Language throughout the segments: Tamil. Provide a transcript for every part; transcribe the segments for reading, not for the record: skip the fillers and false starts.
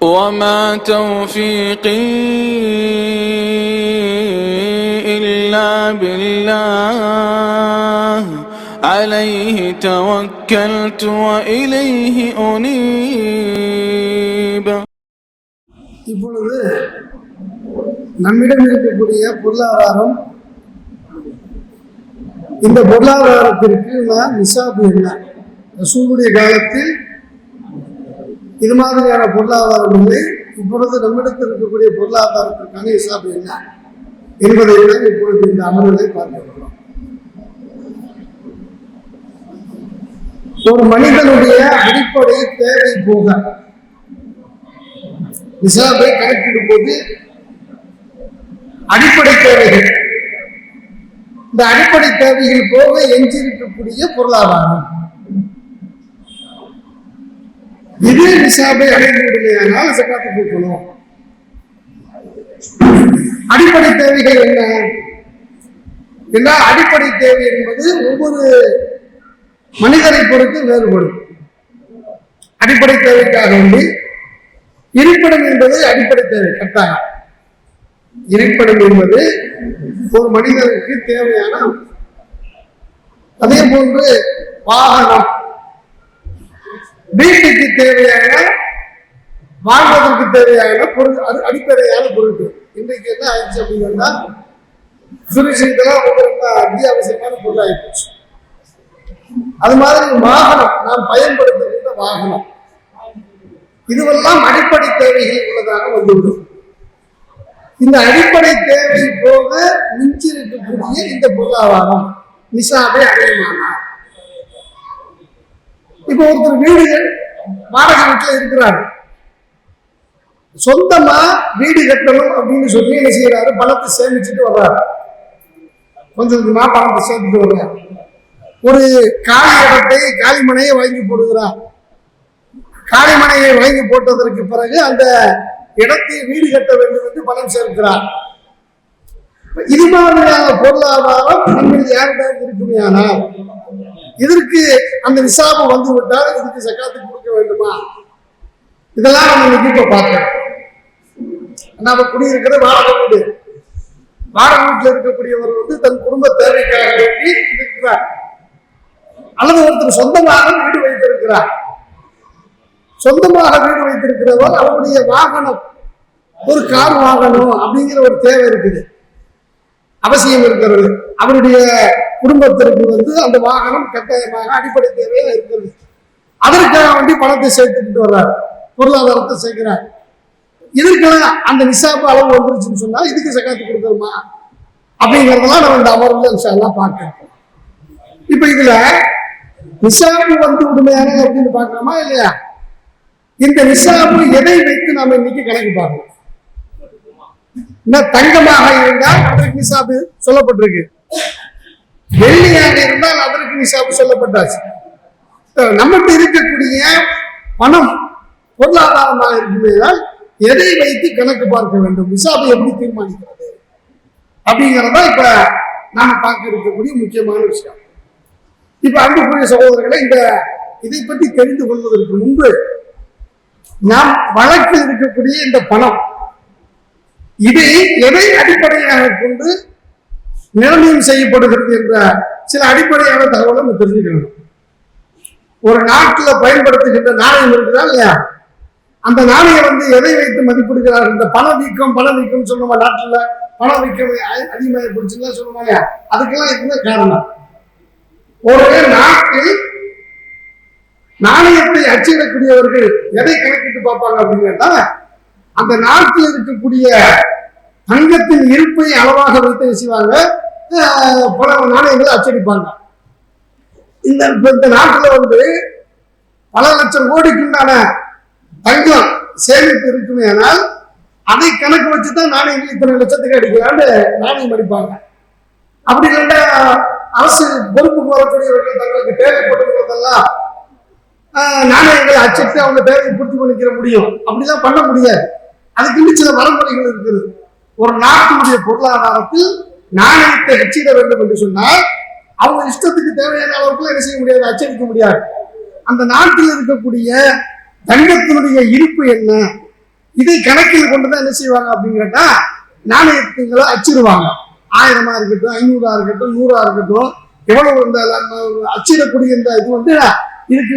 وما توفيقي إلا بالله عليه توكلت وإليه أنيب. இப்பொழுது நம்மிடம் இருக்கக்கூடிய பொருளாதாரம், இந்த பொருளாதாரத்திற்கு நான் நிசாபு என்ன, ரசூலுடைய காலத்தில் இது மாதிரியான பொருளாதாரம் இல்லை, இப்பொழுது நம்மிடத்தில் இருக்கக்கூடிய பொருளாதாரத்திற்கான நிசாபு என்ன என்பதை இப்பொழுது இந்த அமர்வுகளை பார்க்கிறோம். ஒரு மனிதனுடைய அடிப்படை தேவை போக நிசாபை கணக்கிடும் போது அடிப்படை தேவைகள், இந்த அடிப்படை தேவைகள் போக எஞ்சிருக்கக்கூடிய பொருளாதாரம், இது நிசாபை அடைந்துவிடுமையானால் சக்காத்து கொடுக்கணும். அடிப்படை தேவைகள் என்ன என்றால், அடிப்படை தேவை என்பது ஒவ்வொரு மனிதரை பொறுத்து வேறுபடும். அடிப்படை தேவைக்காக வேண்டி இருப்பிடம் என்பது அடிப்படை தேவை கட்டாயம். இருப்பிடம் என்பது ஒரு மனிதனுக்கு தேவையான, அதே போன்று வாகனம், வீட்டுக்கு தேவையான, வாழ்வதற்கு தேவையான பொருள், அடிப்படையான பொருட்கள். இன்றைக்கு என்ன ஆயிடுச்சு அப்படின்னா, சுரட்சிதெல்லாம் ரொம்ப அத்தியாவசியமான பொருளாயிடுச்சு. அது மாதிரி வாகனம், நாம் பயன்படுத்துகின்ற வாகனம், இதுவெல்லாம் அடிப்படை தேவைகள் உள்ளதாக வந்துவிடும். இந்த அடிப்படை தேவை போக மிஞ்சி இருக்கக்கூடிய இந்த பொருளாதாரம் நிசாபை அடையுமானார். இப்ப ஒருத்தர் வீடுகள் வாடகை வீட்டுல இருக்கிறாரு, சொந்தமா வீடு கட்டணும் அப்படின்னு சொல்லி என்ன செய்யறாரு, பணத்தை சேமிச்சுட்டு வர்றாரு, கொஞ்சம் கொஞ்சமா பணத்தை சேர்த்துட்டு வர்றாரு. ஒரு காலி இடத்தை, காலிமனையை வாங்கி போடுகிறார். காலிமனையை வாங்கி போட்டதற்கு பிறகு அந்த இடத்தை வீடு கட்ட வேண்டும் என்று பணம் சேர்க்கிறார். இது மாதிரியான பொருளாதாரம் நம்மில் யாருக்காவது இருக்குமே, ஆனால் இதற்கு அந்த நிசாபு வந்து விட்டால் இதுக்கு சக்காத்து கொடுக்க வேண்டுமா? இதெல்லாம் நம்ம இன்னைக்கு இப்ப பார்க்கிறோம். நாம குடியிருக்கிற வாடகை வீடு, வாடகை வீட்டில் இருக்கக்கூடியவர் தன் குடும்ப தேவைக்காக வேண்டி இருக்கிறார், அல்லது ஒருத்தர் சொந்தமாக வீடு வைத்திருக்கிறார். சொந்தமாக வீடு வைத்திருக்கிறவர் அவருடைய வாகனம், ஒரு கார் வாங்கணும் அப்படிங்கிற ஒரு தேவை இருக்குது, அவசியம் இருக்கிறது. அவருடைய குடும்பத்திற்கு அந்த வாகனம் கட்டாயமாக அடிப்படை தேவையாக இருக்கிறது. அதற்காக வேண்டி பணத்தை சேர்த்துக்கிட்டு வர்றார், பொருளாதாரத்தை சேர்க்கிறார். இதற்கெல்லாம் அந்த நிசாபு அளவு வந்துருச்சுன்னு சொன்னா இதுக்கு சக்காத்து கொடுக்கணுமா அப்படிங்கிறதெல்லாம் நம்ம இந்த அமர்வுல எல்லாம் பார்க்கிறோம். இப்ப இதுல நிசாபு வந்து விடுமையான அப்படின்னு பார்க்கலாமா இல்லையா? இந்த நிசாபு எதை வைத்து நாம இன்னைக்கு கணக்கு பார்க்கணும். தங்கமாக இருந்தால் அதற்கு நிசாபு சொல்லப்பட்டிருக்கு, வெள்ளியாக இருந்தால் அதற்கு நிசாபு சொல்லப்பட்டாச்சு. நம்மகிட்ட இருக்கக்கூடிய பணம் பொருளாதாரமாக இருக்குமேதான் எதை வைத்து கணக்கு பார்க்க வேண்டும், நிசாபை எப்படி தீர்மானிக்கிறது அப்படிங்கிறதா இப்ப நாம பார்க்க இருக்கக்கூடிய முக்கியமான விஷயம். இப்ப அன்புக்குரிய சகோதரர்களை, இதை பற்றி தெரிந்து கொள்வதற்கு முன்பு நாம் வழக்கில் இருக்கக்கூடிய இந்த பணம், இதை எதை அடிப்படையாக கொண்டு நிர்ணயம் செய்யப்படுகிறது என்ற சில அடிப்படையான தகவலை நம்ம தெரிஞ்சுக்கணும். ஒரு நாட்டில் பயன்படுத்துகின்ற நாணயம் இருக்குதா இல்லையா, அந்த நாணயம் எதை வைத்து மதிப்பிடுகிறார்? இந்த பணவீக்கம் சொல்லுமா, நாட்டுல பணவீக்கம் அதிகமாக பிடிச்சுலாம் சொல்லுவாங்க, அதுக்கெல்லாம் இதுதான் காரணம். ஒரு நாட்டில் நாணயத்தை அச்சிடக்கூடியவர்கள் எதை கணக்கிட்டு பார்ப்பாங்க அப்படின்னா, அந்த நாட்டில் இருக்கக்கூடிய தங்கத்தின் இருப்பை அளவாக வைத்து செய்வாங்க, பல நாணயங்களை அச்சடிப்பாங்க. இந்த நாட்டில் பல லட்சம் கோடிக்குண்டான தங்கம் சேமிப்பு இருக்குமே, ஆனால் அதை கணக்கு வச்சுதான் நாணயங்கள் இத்தனை லட்சத்துக்கு அடிக்கலான்னு நாணயம் அடிப்பாங்க. அப்படி இல்லைன்னா அரசு பொறுப்புக்கு வரக்கூடியவர்கள் தங்களுக்கு தேவைப்படுவதெல்லாம் நாணயங்களை அச்சிட்டு அவங்க தேவையை பூர்த்தி பண்ணிக்கிற முடியும். அப்படிலாம் பண்ண முடியாது, அதுக்கு சில வரமுறைகள் இருக்குது. ஒரு நாட்டினுடைய பொருளாதாரத்தில் நாணயத்தை அச்சிட வேண்டும் என்று சொன்னால் அவங்க இஷ்டத்துக்கு தேவையான அளவுக்கு என்ன செய்ய முடியாது, அச்சடிக்க முடியாது. அந்த நாட்டில் இருக்கக்கூடிய தங்கத்தினுடைய இருப்பு என்ன, இதை கணக்கில் கொண்டுதான் என்ன செய்வாங்க அப்படின்னு கேட்டா நாணயத்துங்களை அச்சிடுவாங்க. 1000 இருக்கட்டும், 500 இருக்கட்டும், 100 இருக்கட்டும், எவ்வளவு இந்த அச்சிடக்கூடிய இந்த இது வந்து இதுக்கு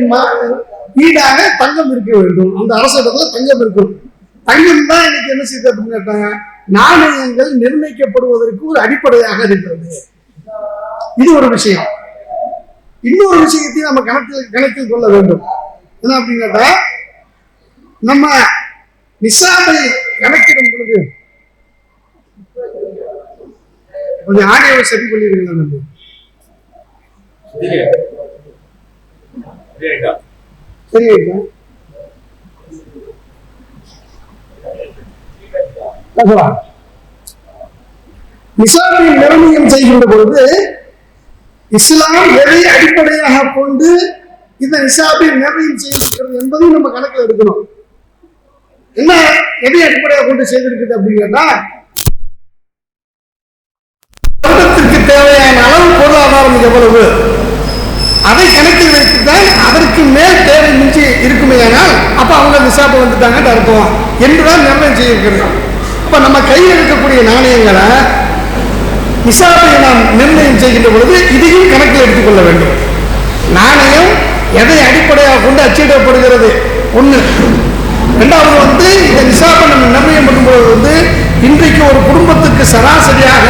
ஈடாக தங்கம் இருக்க வேண்டும். அந்த அரசிடத்துல தங்கம் இருக்கும். தங்கம் தான் இன்னைக்கு என்ன செய்யுது அப்படின்னு கேட்டாங்க, நாணயங்கள் நிர்ணயிக்கப்படுவதற்கு ஒரு அடிப்படையாக இருக்கிறது. இது ஒரு விஷயம். இன்னொரு விஷயத்தையும் நம்ம கணக்கில் கொள்ள வேண்டும். என்ன அப்படின்னு கேட்டா, நம்ம நிசாபை கணக்கிடும் பொழுது கொஞ்சம் ஆடியோவை சரி பண்ணிருக்கீங்களா? நம்ம சரி நிசாபை நிர்ணயம் செய்கின்ற பொழுது இஸ்லாம் எதை அடிப்படையாக கொண்டு இந்த நிசாபை நிர்ணயம் செய்திருக்கிறது என்பதையும் நம்ம கணக்கில் எடுக்கணும். என்ன எதை அடிப்படையாக கொண்டு செய்திருக்குது அப்படின்னு கேட்டா, வருடத்திற்கு தேவையான அளவு பொருளாதாரம் எவ்வளவு அதை கணக்கில் வைத்துதான் அதற்கு மேல் தேவை மிஞ்சி இருக்குமே. ஆனால் அப்ப அவங்க நிசாபை வந்துட்டாங்க அர்த்தம் என்றுதான் நிர்ணயம் செய்திருக்கிறது. அப்ப நம்ம கையில் இருக்கக்கூடிய நாணயங்களை நிசாபை நாம் நிர்ணயம் செய்கின்ற பொழுது இதையும் கணக்கில் எடுத்துக்கொள்ள வேண்டும். நாணயம் எதை அடிப்படையாக கொண்டு அச்சிடப்படுகிறது ஒண்ணு. இரண்டாவது வந்து இந்த நிசாபை நம்ம நிர்ணயம் பண்ணும்போது இன்றைக்கு ஒரு குடும்பத்துக்கு சராசரியாக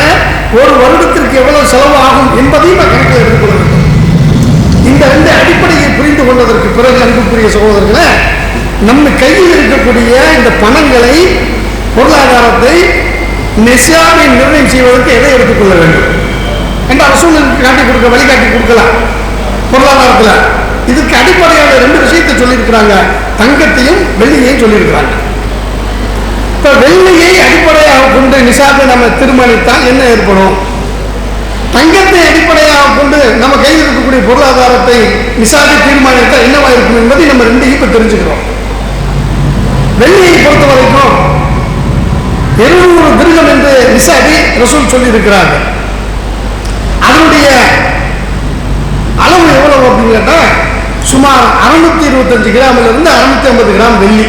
ஒரு வருடத்திற்கு எவ்வளவு செலவு ஆகும் என்பதையும் கணக்கில் எடுத்துக்கொள்ள வேண்டும். இந்த ரெண்டு அடிப்படையை புரிந்து கொண்டதற்கு பிறகு அன்புக்குரிய சகோதரர்களை, நம்ம கையில் இருக்கக்கூடிய இந்த பணங்களை, பொருளாதாரத்தை நிசாபை நிர்ணயம் செய்வதற்கு எதை எடுத்துக்கொள்ள வேண்டும் என்ற அரசூலுக்கு காட்டி கொடுக்க வழிகாட்டி கொடுக்கலாம். பொருளாதாரத்தில் இதுக்கு அடிப்படையான ரெண்டு விஷயத்தை சொல்லியிருக்கிறாங்க, தங்கத்தையும் வெள்ளியையும் சொல்லியிருக்கிறாங்க. இப்ப வெள்ளியை அடிப்படையாக கொண்டு நிசாபை நம்ம தீர்மானித்தால் என்ன ஏற்படும், தங்கத்தை அடிப்படையாக கொண்டு நம்ம கையில் இருக்கக்கூடிய பொருளாதாரத்தை நிசாபை தீர்மானித்தால் என்னவா இருக்கும் என்பதை நம்ம ரெண்டையும் இப்ப தெரிஞ்சுக்கிறோம். வெள்ளியை பொறுத்த வரைக்கும் 200 திர்ஹம் என்று நிசாபி ரசூல் சொல்லி இருக்கிறார்கள். அதனுடைய அளவு எவ்வளவு அப்படின்னு கேட்டா சுமார் 625 கிராமில் இருந்து 650 கிராம் வெள்ளி.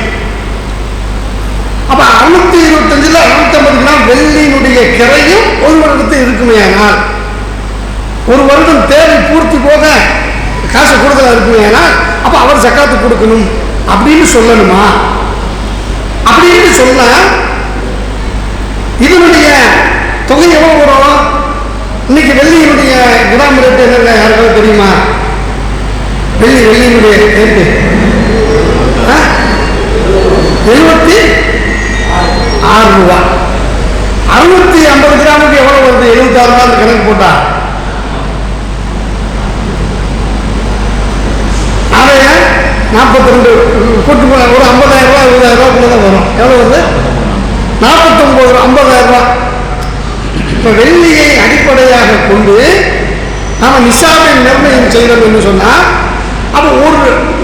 அப்ப 625 650 கிராம் வெள்ளியினுடைய கிரையும் ஒரு வருடத்தில் இருக்குமே. ஆனால் ஒரு வருடம் தேவை பூர்த்தி போக காசு கூடுதலா இருக்குமே. ஆனால் அப்ப அவர் ஜக்காத்து கொடுக்கணும் அப்படின்னு சொல்லணுமா? அப்படின்னு சொன்னா இதனுடைய தொகை எவ்வளவு வரும்? இன்னைக்கு வெள்ளியினுடைய கிராம் ரேட்டு என்ன யாருக்காவது தெரியுமா? வெள்ளியினுடைய ரேட்டு 76 ரூபாய். 650 கிராமுக்கு எவ்வளவு வருது? 76 ரூபாய் கணக்கு போட்டா அதைய 42 கூட்டு போன ஒரு 50,000 ரூபாய் 20,000 ரூபாய்க்குள்ள தான் வரும். எவ்வளவு வருது? 49 50,000 ரூபாய். இப்ப வெள்ளியை அடிப்படையாக கொண்டு நாம நிசாபை நிர்ணயம் செய்யறோம் என்று சொன்னா, அப்ப ஒரு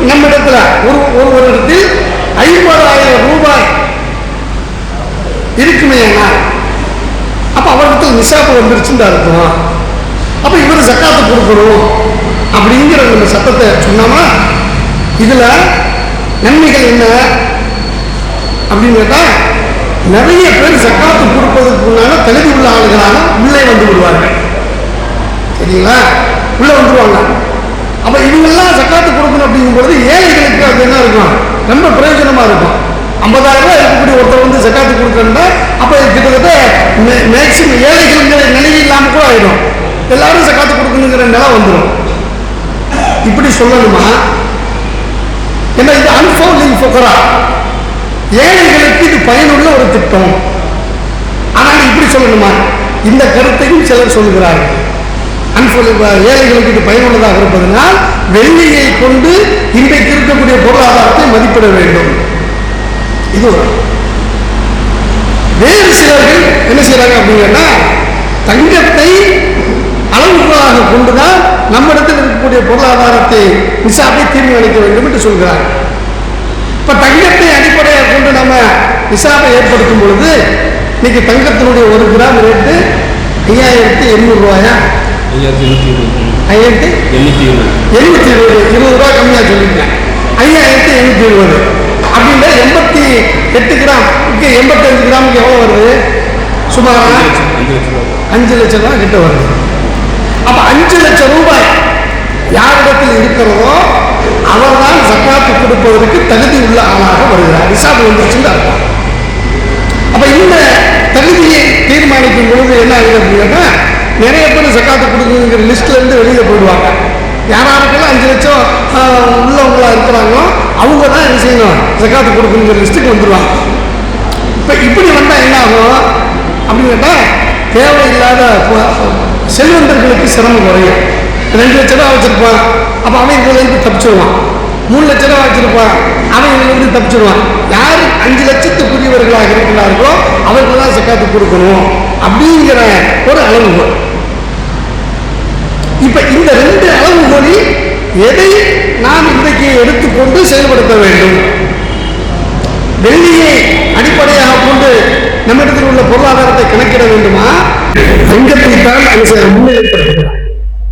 நம்ம இடத்துல ஒரு இடத்தில் 50,000 ரூபாய் இருக்குமே. அப்ப அவரிடத்தில் நிசாபு வந்துருச்சுன்னு அர்த்தம். அப்ப இவர் ஜக்காத்து கொடுக்கணும் அப்படிங்கிற நம்ம சட்டத்தை சொன்னாமா, இதுல நன்மைகள் என்ன அப்படின்னு கேட்டா, நிறைய பேர் ஜக்காத்து கொடுப்பதற்கு முன்னால தகுதி உள்ள ஆளுகளாக உள்ளே வந்து விடுவார்கள். சரிங்களா? உள்ள வந்துருவாங்க. அப்ப இவங்கெல்லாம் ஜக்காத்து கொடுக்கணும் அப்படிங்கும் பொழுது ஏழைகளுக்கு அது என்ன இருக்கும், ரொம்ப பிரயோஜனமா இருக்கும். 50,000 ரூபாய் இருக்கக்கூடிய ஒருத்தர் வந்து ஜக்காத்து கொடுக்கணும்னா அப்ப கிட்டத்தட்ட மேக்சிமம் ஏழைகளுங்கிற நிலை இல்லாம கூட ஆயிடும். எல்லாரும் ஜக்காத்து கொடுக்கணுங்கிற நிலை வந்துடும். இப்படி சொல்லணுமா? ஏன்னா இது அன்ஃபோல்டிங் ஃபுகரா, ஏழைகளுக்கு இது பயனுள்ள ஒரு திட்டம். ஆனால் இப்படி சொல்லணுமா? இந்த கருத்தையும் சிலர் சொல்லுகிறார்கள். ஏழைகளுக்கு இது பயனுள்ளதாக இருப்பதனால் வெள்ளியை கொண்டு இன்றைக்கு இருக்கக்கூடிய பொருளாதாரத்தை மதிப்பிட வேண்டும். இது ஒரு வேறு சிலர்கள் என்ன செய்யறாங்க அப்படின்னா, தங்கத்தை அளவுகளாக கொண்டுதான் நம்மிடத்தில் இருக்கக்கூடிய பொருளாதாரத்தை நிசாபை தீர்மானிக்க வேண்டும் என்று சொல்கிறார்கள். இப்ப தங்கத்தை அடிப்படையாக கொண்டு நம்ம நிசாபை ஏற்படுத்தும் பொழுது இன்னைக்கு தங்கத்தினுடைய 1 கிராம் ரேட்டு 5,800 ரூபாயா? 5,820 20 ரூபாய் கம்மியா சொல்லிருக்கேன். 5,820. அப்படின்னா 88 கிராம் 85 கிராமுக்கு எவ்வளவு வருது? சுமார் 5 லட்சம் ரூபாய் கிட்ட வருது. அப்ப 5 லட்சம் ரூபாய் யாரிடத்தில் இருக்கிறதோ அவர்தான் ஜக்காத்து கொடுப்பதற்கு தகுதி உள்ள ஆளாக வருகிறார். நிசாப் வந்துருச்சுன்னு அர்த்தம். அப்ப இந்த தகுதியை தீர்மானிக்கும் பொழுது என்ன ஆகுது அப்படின்னா, நிறைய பேர் ஜக்காத்து கொடுக்குங்கிற லிஸ்ட்ல இருந்து வெளியே போயிடுவாங்க. யாராருக்கெல்லாம் 5 லட்சம் உள்ளவங்களா இருக்கிறாங்களோ அவங்க தான் என்ன செய்யணும், ஜக்காத்து கொடுக்குங்கிற லிஸ்ட்டுக்கு வந்துடுவாங்க. இப்ப இப்படி வந்தா என்ன ஆகும் அப்படின்னு கேட்டா, தேவையில்லாத செல்வந்தர்களுக்கு சிரமம் குறையும். 2 லட்ச ரூபா வச்சிருப்பான், அப்ப அவன் இதுலேருந்து தப்பிச்சிடுவான். 3 லட்ச ரூபா வச்சிருப்பான், அவன் இதுலேருந்து தப்பிச்சிடுவான். யார் 5 லட்சத்துக்குரியவர்களாக இருக்கிறார்களோ அவர்கள் தான் ஜக்காத்து கொடுக்கணும் அப்படிங்கிற ஒரு அளவுகோல். இப்ப இந்த 2 அளவுகோலில் எதை நாம் இன்றைக்கு எடுத்துக்கொண்டு செயல்படுத்த வேண்டும்? வெள்ளியை அடிப்படையாக கொண்டு நம்மிடத்தில் உள்ள பொருளாதாரத்தை கணக்கிட வேண்டுமா? தங்கத்தை தான் முன்னிலைப்படுத்துகிறார்.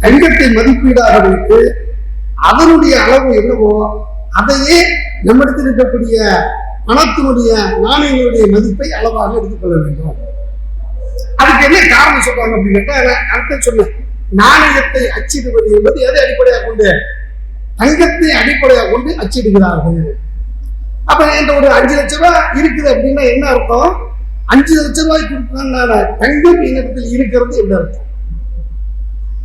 தங்கத்தை மதிப்பீடாக வைத்து அதனுடைய அளவு என்னவோ அதையே நம்மிடத்தில் இருக்கக்கூடிய பணத்தினுடைய நாணயங்களுடைய மதிப்பை அளவாக எடுத்துக்கொள்ள வேண்டும். அதுக்கு என்ன காரணம் சொல்றாங்க அப்படின்னு கேட்டா, அடுத்த சொன்ன நாணயத்தை அச்சிடுவது என்பது எதை அடிப்படையாக கொண்டு? தங்கத்தை அடிப்படையாக கொண்டு அச்சிடுகிறார்கள். அப்ப என்ற ஒரு 5 லட்சம் ரூபாய் இருக்குது அப்படின்னா என்ன அர்த்தம்? 5 லட்சம் ரூபாய்க்கு தங்கம் இடத்தில் இருக்கிறது என்ன அர்த்தம்?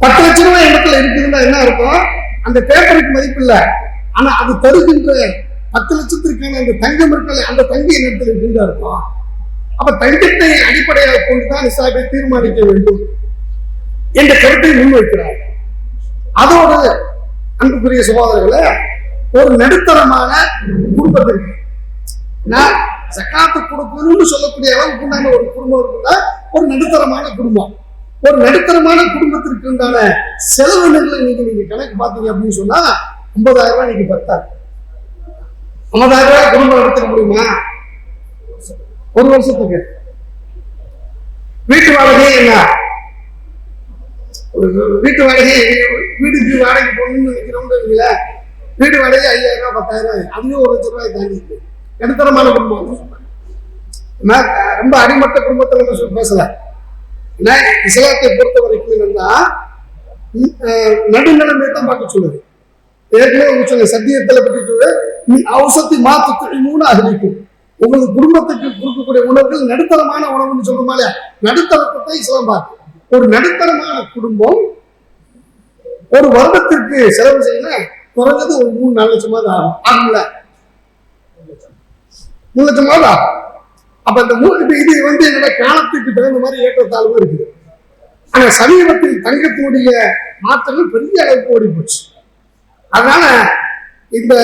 10 லட்சம் ரூபாய் இடத்துல இருக்குதுன்னா என்ன அர்த்தம்? அந்த பேப்பருக்கு மதிப்பு இல்லை, ஆனா அது தருகின்ற 10 லட்சத்திற்கான அந்த தங்கம் இருக்கல, அந்த தங்க இடத்துல இருக்குன்னு அர்த்தம். அப்ப தங்கத்தை அடிப்படையாக கொண்டுதான் நிசாபை தீர்மானிக்க வேண்டும் என்ற கருத்தை முன்வைக்கிறார். அதோடு அன்புக்குரிய சகோதரர்களை, ஒரு நடுத்தரமான குடும்பத்திற்கு நான் ஜக்காத்து கொடுக்கணும்னு சொல்லக்கூடிய அளவுக்கு உண்டான ஒரு குடும்பம் இருக்குன்னா ஒரு நடுத்தரமான குடும்பம். ஒரு நடுத்தரமான குடும்பத்திற்கு உண்டான செலவினங்களை நீங்க கணக்கு பார்த்தீங்க அப்படின்னு சொன்னா 50,000 ரூபாய் நீங்க பத்தாது. 50,000 ரூபாய் குடும்பம் நடத்த முடியுமா ஒரு வருஷத்துக்கு? வீட்டு வாடகை என்ன? வீட்டு வாடகை, வீட்டுக்கு வாடகை போகணும்னு நினைக்கிறவங்க இல்ல, வீடு வாடகை 5,000 ரூபாய் 10,000 ரூபாய், அதுவே 1 லட்சம் ரூபாய் தாண்டி இருக்கு. நடுத்தரமான குடும்பம். ரொம்ப அடிமட்ட குடும்பத்தை நம்ம பேசல. இஸ்லாத்தை பொறுத்த வரைக்கும் என்னன்னா நடுநிலைமை தான் பார்க்க சொல்லுது. ஏற்கனவே சொல்ல சத்தியத்தில் பற்றி சொல்லுது, அவசத்தி மாத்து 3 அகலிக்கும். உங்களுக்கு குடும்பத்துக்கு கொடுக்கக்கூடிய உணவுகள் நடுத்தரமான உணவுன்னு சொல்றோமா இல்லையா? நடுத்தரத்தை இஸ்லாம் பார்த்து ஒரு நடுத்தரமான குடும்பம் ஒரு வருடத்திற்கு செலவு செய்யல குறைஞ்சது ஒரு 3-4 லட்சமாவது ஆகும். ஆகும்ல, 3 லட்சமாவது ஆகும். அப்ப இந்த இது என்னோட காலத்துக்கு தகுந்த மாதிரி ஏற்றத்தாழ்வு இருக்குது. ஆனா சமீபத்தில் தங்கத்தினுடைய மாற்றங்கள் பெரிய அளவுக்கு ஓடி போச்சு. அதனால இந்த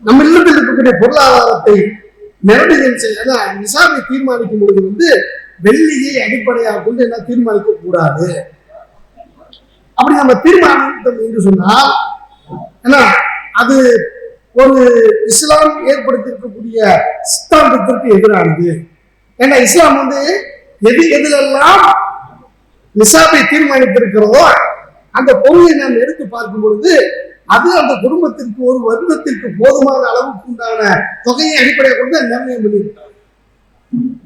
நம்ம இல்லத்தில் இருக்கக்கூடிய பொருளாதாரத்தை நிரடிகள் செய்ய நிசாபை தீர்மானிக்கும் பொழுது வெள்ளியை அடிப்படையாக கொண்டு என்ன தீர்மானிக்க கூடாது. அப்படி நம்ம தீர்மானித்தோம் என்று சொன்னால் ஏன்னா அது ஒரு இஸ்லாம் ஏற்படுத்தியிருக்கக்கூடிய சித்தாந்தத்திற்கு எதிரானது. ஏன்னா இஸ்லாம் எதிலெல்லாம் நிசாபை தீர்மானித்திருக்கிறதோ அந்த பொருளை நாம் எடுத்து பார்க்கும் பொழுது அது அந்த குடும்பத்திற்கு ஒரு வருடத்திற்கு போதுமான அளவுக்கு உண்டான தொகையை அடிப்படையாக கொண்டு நிர்ணயம் பண்ணியிருக்காங்க.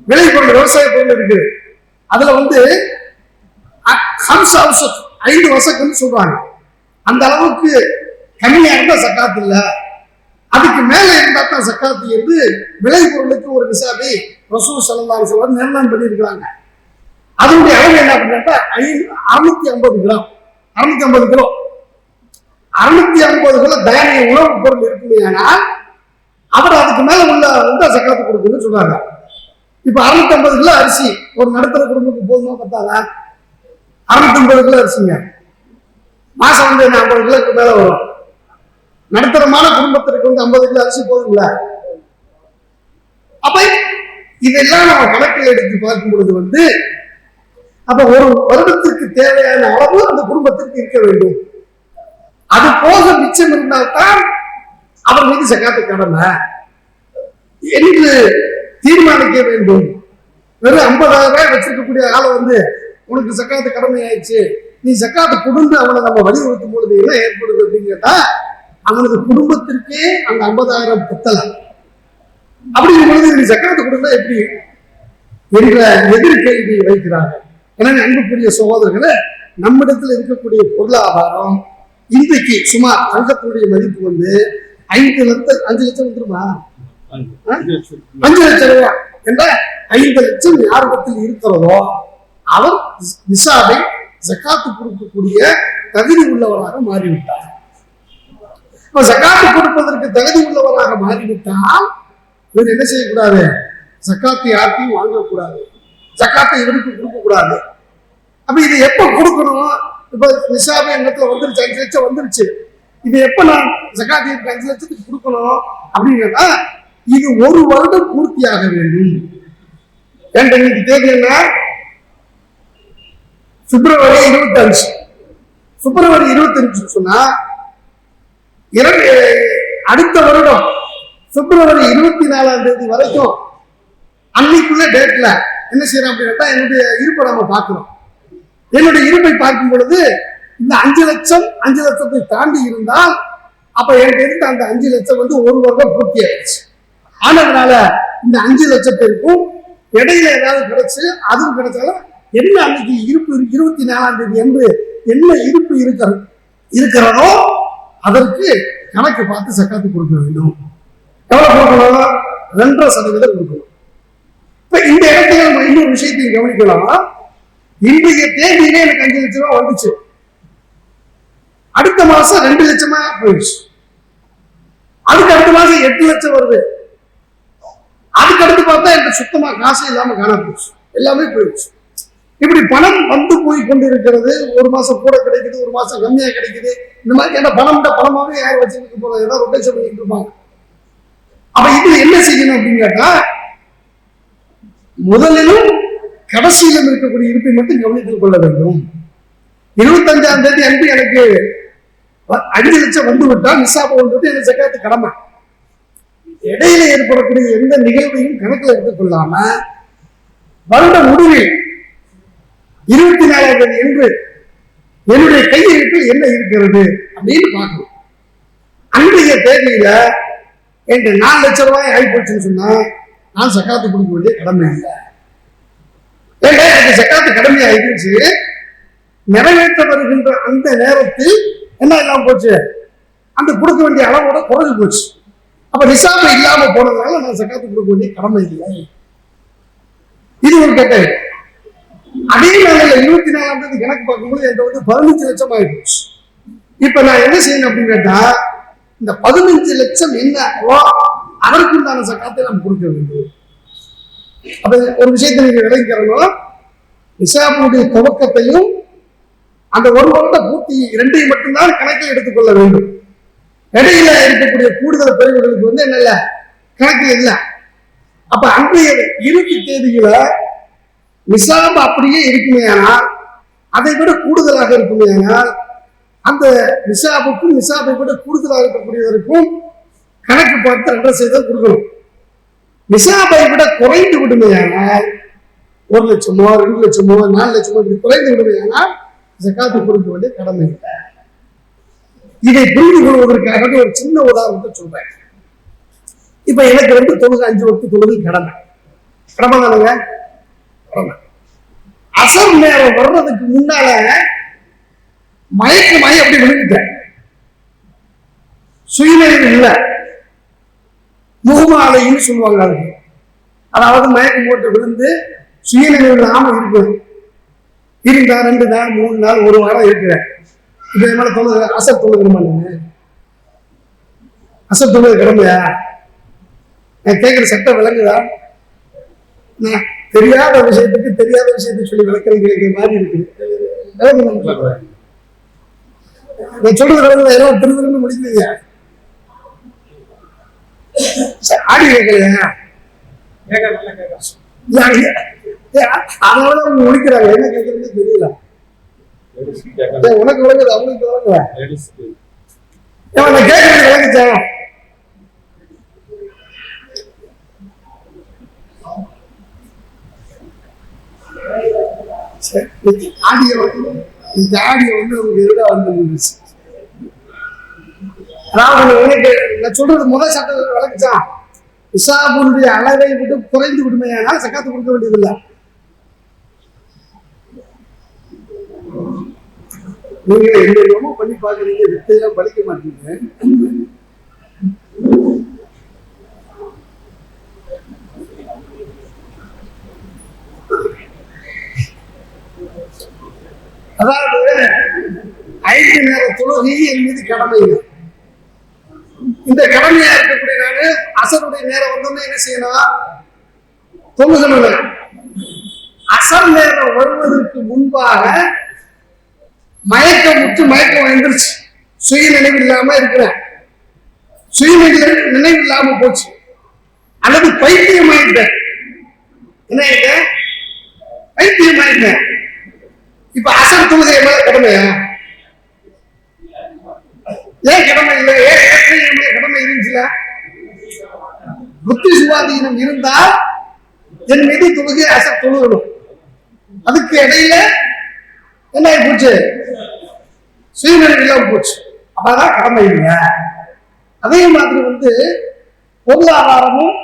விலை பொருள், விவசாய பொருள் இருக்கு, அதுல 5 வசக்குன்னு சொல்றாங்க. அந்த அளவுக்கு கம்மியா இருந்தா சக்காத்து இல்ல, அதுக்கு மேல இருந்தா தான் சக்காத்து என்று விலை பொருளுக்கு ஒரு நிசாபை ரசூல் ஸல்லல்லாஹு அலைஹி வஸல்லம் நிர்ணயம் பண்ணியிருக்கிறாங்க. அதனுடைய அளவு என்ன அப்படின்னா 650 கிராம், 650 கிலோ. 650 கிலோ தானிய உணவுப் பொருள் இருக்குமே, ஆனால் அவர் அதுக்கு மேல உள்ள சக்காத்து கொடுக்கணும்னு சொல்றாங்க. இப்ப 650 கிலோ அரிசி ஒரு நடுத்தர குடும்பத்துக்கு போதுமா பத்தாதா? 650 கிலோ அரிசிங்க மாசம் 50 கிலோக்கு மேல வரும். நடுத்தரமான குடும்பத்திற்கு 50 கிலோ அரிசி போதுங்களா? அப்ப இதெல்லாம் நம்ம கணக்கில் எடுத்து பார்க்கும் பொழுது அப்ப ஒரு வருடத்திற்கு தேவையான அளவு அந்த குடும்பத்திற்கு இருக்க வேண்டும். அது போக மிச்சம் இருந்தால்தான் அவர் மீது சக்காத்து கடமை என்று தீர்மானிக்க வேண்டும். வெறும் 50,000 ரூபாய் வச்சிருக்கக்கூடிய ஆளை உனக்கு சக்காத்து கடமை ஆயிடுச்சு, நீ சக்காத்து கொடுந்து அவனை நம்ம வலியுறுத்தும் பொழுது என்ன ஏற்படுது அப்படின்னு கேட்டா அவனது குடும்பத்திற்கே அந்த 50,000 பத்தல. அப்படிங்கும் பொழுது நீ ஜக்காத்து கொடுத்தா எப்படி என்ற எதிர் கேள்வியை வைக்கிறார்கள். எனவே அன்புக்குரிய சகோதரர்களே, நம்மிடத்தில் இருக்கக்கூடிய பொருளாதாரம் இன்றைக்கு சுமார் தங்கத்துடைய மதிப்பு 5 லட்சம் வந்துருமா? 5 லட்சம் ரூபாய் என்ற 5 லட்சம் யாரிடத்தில் இருக்கிறதோ அவர் நிசாபை ஜக்காத்து கொடுக்கக்கூடிய தகுதி உள்ளவராக மாறிவிட்டார். இப்ப ஜக்காத்து கொடுப்பதற்கு தகுதி உள்ளவராக மாறிவிட்டால் இவர் என்ன செய்யக்கூடாது? ஜக்காத்து யாருக்கையும் வாங்கக்கூடாது, ஜக்காத்தை இவருக்கு கொடுக்க கூடாது. அப்ப இது எப்ப கொடுக்கணும்? இப்ப நிசாபை எண்ணத்துல வந்துருச்சு, 5 லட்சம் வந்துருச்சு. இது எப்ப நான் ஜக்காத்து 5 லட்சத்துக்கு கொடுக்கணும் அப்படின்னா இது 1 வருடம் பூர்த்தியாக வேண்டும். இன்னைக்கு தேதி என்ன? பிப்ரவரி 25. பிப்ரவரி 25 சொன்னா அடுத்த வருடம் பிப்ரவரி 24ஆம் தேதி வரைக்கும் அன்னைக்குள்ள டேட்ல என்ன செய்யறோம் அப்படின்னா என்னுடைய இருப்பை நம்ம பார்க்கிறோம். என்னுடைய இருப்பை பார்க்கும் பொழுது இந்த 5 லட்சத்தை தாண்டி இருந்தால் அப்ப என்கிட்ட இருந்த அந்த 5 லட்சம் 1 வருடம் பூர்த்தி ஆயிடுச்சு. ஆனதுனால இந்த 5 லட்சத்திற்கும் இடையில ஏதாவது கிடைச்சு அதுவும் கிடைச்சாலும் என்ன அன்னைக்கு இருப்பு 24ஆம் தேதி என்று என்ன இருப்பு இருக்கிறதோ அதற்கு கணக்கு பார்த்து ஜக்காத்து கொடுக்க வேண்டும். எவ்வளவு கொடுக்கணும்? 2.5% கொடுக்கணும். இப்ப இந்த இடத்துல நம்ம இன்னொரு விஷயத்தையும் கவனிக்கலாம். இன்றைய தேதியிலே எனக்கு 5 லட்சம் ரூபாய் வந்துச்சு, அடுத்த மாசம் 2 லட்சமா போயிடுச்சு, அதுக்கு அடுத்த மாசம் 8 லட்சம் வருது, அதுக்கு அடுத்து பார்த்தா எனக்கு சுத்தமா காசு இல்லாம காண போச்சு, எல்லாமே போயிடுச்சு. இப்படி பணம் வந்து போய் கொண்டு இருக்கிறது. ஒரு மாசம் கூட கிடைக்குது, ஒரு மாசம் கம்மியா கிடைக்குது. இந்த மாதிரி ஏன்னா பணமாவே யாரும் வச்சுக்க போறாங்க, ஏதாவது ரொட்டேஷன் பண்ணிட்டு இருப்பாங்க. அப்ப இது என்ன செய்யணும் அப்படின்னு கேட்டா முதலிலும் கடைசியிலும் இருக்கக்கூடிய இருப்பை மட்டும் கவனித்துக் கொள்ள வேண்டும். 25ஆம் தேதி அன்று எனக்கு 5 லட்சம் வந்து விட்டால் நிசாப வந்துட்டு எனக்கு ஜக்காத்து கடமை. இடையில ஏற்படக்கூடிய எந்த நிகழ்வையும் கணக்கில் எடுத்துக் கொள்ளாம வருட முடிவில் 24ஆம் தேதி என்று என்னுடைய கையிருப்பில் என்ன இருக்கிறது அப்படின்னு பார்க்கணும். அன்றைய தேதியில என்கிட்ட 4 லட்சம் ரூபாய் ஆகி போச்சுன்னு சொன்னா நான் ஜக்காத்து கொடுக்க வேண்டிய கடமை இல்லை. ஏன்னா எனக்கு ஜக்காத்து கடமை ஆயிடுச்சு, நிறைவேற்ற வருகின்ற அந்த நேரத்தில் என்ன இல்லாம போச்சு, அந்த கொடுக்க வேண்டிய அளவோட குறைஞ்சு போச்சு. அப்ப நிசாபு இல்லாம போனதுனால நான் ஜக்காத்து கொடுக்க வேண்டிய கடமை இல்லை. இது ஒரு கேட்டது. அதே நாளில் 24ஆம் தேதி கணக்கு பார்க்கும்போது என்கிட்ட 15 லட்சம் ஆயிடுச்சு. இப்ப நான் என்ன செய்யணும் அப்படின்னு கேட்டா இந்த 15 லட்சம் என்னவோ அதற்குண்டான ஜக்காத்தை நாம் கொடுக்க வேண்டும். அப்ப ஒரு விஷயத்தை நீங்க விளங்கிக்கிறோம், நிசாபுடைய துவக்கத்தையும் அந்த 1 வருட பூர்த்தி 2ஐயும் மட்டும்தான் கணக்கில் எடுத்துக்கொள்ள வேண்டும். இடையில இருக்கக்கூடிய கூடுதல் பிரிவுகளுக்கு என்ன இல்ல கணக்கில் இல்லை. அப்ப அன்றைய இறுதி தேதியில நிசாப் அப்படியே இருக்குமே ஆனால், அதை விட கூடுதலாக இருக்குமே ஆனால், அந்த நிசாபுக்கும் நிசாபை விட கூடுதலாக இருக்கக்கூடியதற்கும் கணக்கு பார்த்து 2.5% கொடுக்கணும். நிசாபை விட குறைந்து விடுமே ஆனால் 1 லட்சமோ 2 லட்சமோ 4 லட்சமோ இப்படி குறைந்து விடுமே ஆனால் ஜக்காத்து கொடுக்க வேண்டிய கடமை இல்லை. இதை புரிந்து கொள்வதற்காக ஒரு சின்ன உதாரணத்தை சொல்றேன். இப்ப எனக்கு தொழுகை 5 வக்து தொழுகை கடமை தானுங்க. அசர் நேரம் வர்றதுக்கு முன்னால மயக்கமாயி அப்படி விழுந்துட்டேன், சுயநினைவு இல்லை, முகமாலைன்னு சொல்லுவாங்க. அதுக்கு அதாவது மயக்கம் போட்டு விழுந்து சுயநினைவு இல்லாம இருக்குது. இருந்தா 2 நாள் 3 நாள் 1 வாரம் இருக்கிறேன். இதே மாதிரி தொழுகை அசர் தொழுகிறமா? அசர் தொழுகை கடமையா? நான் கேட்கிற சட்டம் விளங்குதா? தெரியாத விஷயத்துக்கு தெரியாத விஷயத்தை சொல்லி விளக்கிறீங்க மாதிரி இருக்குது. நான் சொல்றது எல்லாம் திருவிழு முடிக்கலையா? ஆடி கேட்கலையா? அதனால அவங்க முடிக்கிறாங்க. என்ன கேட்கறதுன்னு தெரியல. உனக்கு விளங்குது, அவங்களுக்கு விளங்குதா? நான் கேட்கறது விளங்குச்சா? ஆடியோ வந்து அவங்க எதிராக வந்து அதாவது எனக்கு நான் சொல்றது முதல் சட்டம் விளக்குச்சான், நிசாபுடைய அளவை விட்டு குறைந்து விடுமே, ஆனால் சக்காத்து கொடுக்க வேண்டியதில்லை. நீங்க என்னென்னமோ பண்ணி பாக்குறீங்க, வித்தையெல்லாம் படிக்க மாட்டீங்க. அதாவது 5 நேர தொழுகை என் மீது கடமை. இந்த கடமையா இருக்கக்கூடிய நாடு அசருடைய நேரம் வந்தோம்னா என்ன செய்யணும்? தொழுகணும். அசர் நேரம் வருவதற்கு முன்பாக மயக்கம் வந்துருச்சு, சுய நினைவு இல்லாம இருக்கிறேன், சுய நினைவு இல்லாம போச்சு, அல்லது பைத்தியம் ஆயிட்டேன். என்ன ஆயிட்டேன்? பைத்தியம் ஆயிட்டேன். இப்ப அசர் தொழுகை மேல கடமையா? ஏன் கடமை இல்லை? ஏன் கடமை இருந்துச்சுல? புத்தி சுவாதீனம் இருந்தால் என் மீது தொழுகை அசர் தொழுகணும். அதுக்கு இடையில என்ன ஆகி போச்சு? சுயநினைவு இல்லாம போச்சு. அப்பதான் கடமை இல்லை. அதே மாதிரி பொருளாதாரமும்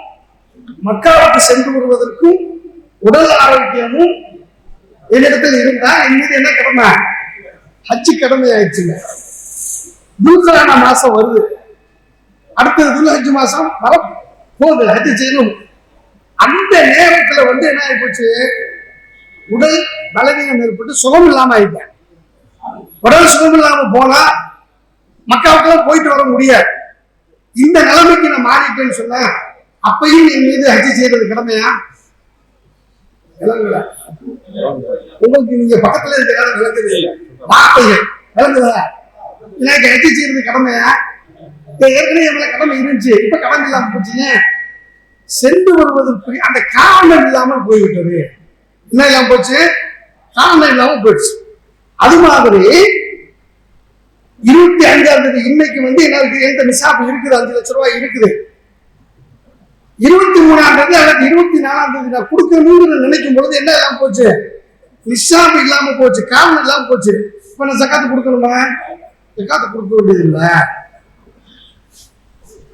மக்காவுக்கு சென்று வருவதற்கும் உடல் ஆரோக்கியமும் என்னிடத்தில் இருந்தா என் மீது என்ன கடமை? ஹஜ்ஜு கடமை ஆயிடுச்சுங்க. துல்கஆனா மாசம் வருது, அடுத்தது துல்ஹஜ் மாசம் வர போகுது, ஹஜ்ஜு செய்யணும். அந்த நேரத்துல என்ன ஆகி போச்சு? உடல் பலவீனம் ஏற்பட்டு சுகம் இல்லாம ஆயிட்டேன். உடல் சுகம் இல்லாம போனா மக்காவுக்கெல்லாம் போயிட்டு வர முடியாது. இந்த நிலைமைக்கு நான் மாறிட்டேன்னு சொன்ன, அப்பையும் என் மீது ஹஜ்ஜு செய்யறது கடமையா? உங்களுக்கு நீங்க பக்கத்துல இருக்கிற விளக்குது வார்த்தைகள் விளங்குதா? எனக்கு ஹஜ்ஜு செய்யறது கடமையா? ஏற்கனவே எவ்வளவு கடமை இருந்துச்சு, இப்ப கடமை இல்லாம போச்சுங்க. சென்று வருவதற்கு அந்த காரணம் இல்லாமல் போய்விட்டது. என்ன இல்லாம போச்சு? காரணம் இல்லாம போயிடுச்சு. அது மாதிரி 25ஆம் தேதி இன்னைக்கு எனக்கு எந்த நிசாப் இருக்குது, 5 லட்சம் ரூபாய் இருக்குது. 23ஆம் தேதி அல்லது 24ஆம் தேதி நான் கொடுக்கணும்னு நினைக்கும் பொழுது என்ன இல்லாம போச்சு? நிசாப் இல்லாம போச்சு, காரணம் இல்லாம போச்சு. இப்ப நான் சக்காத்து கொடுக்கணுமா? சக்காத்து கொடுக்க வேண்டியது இல்லை.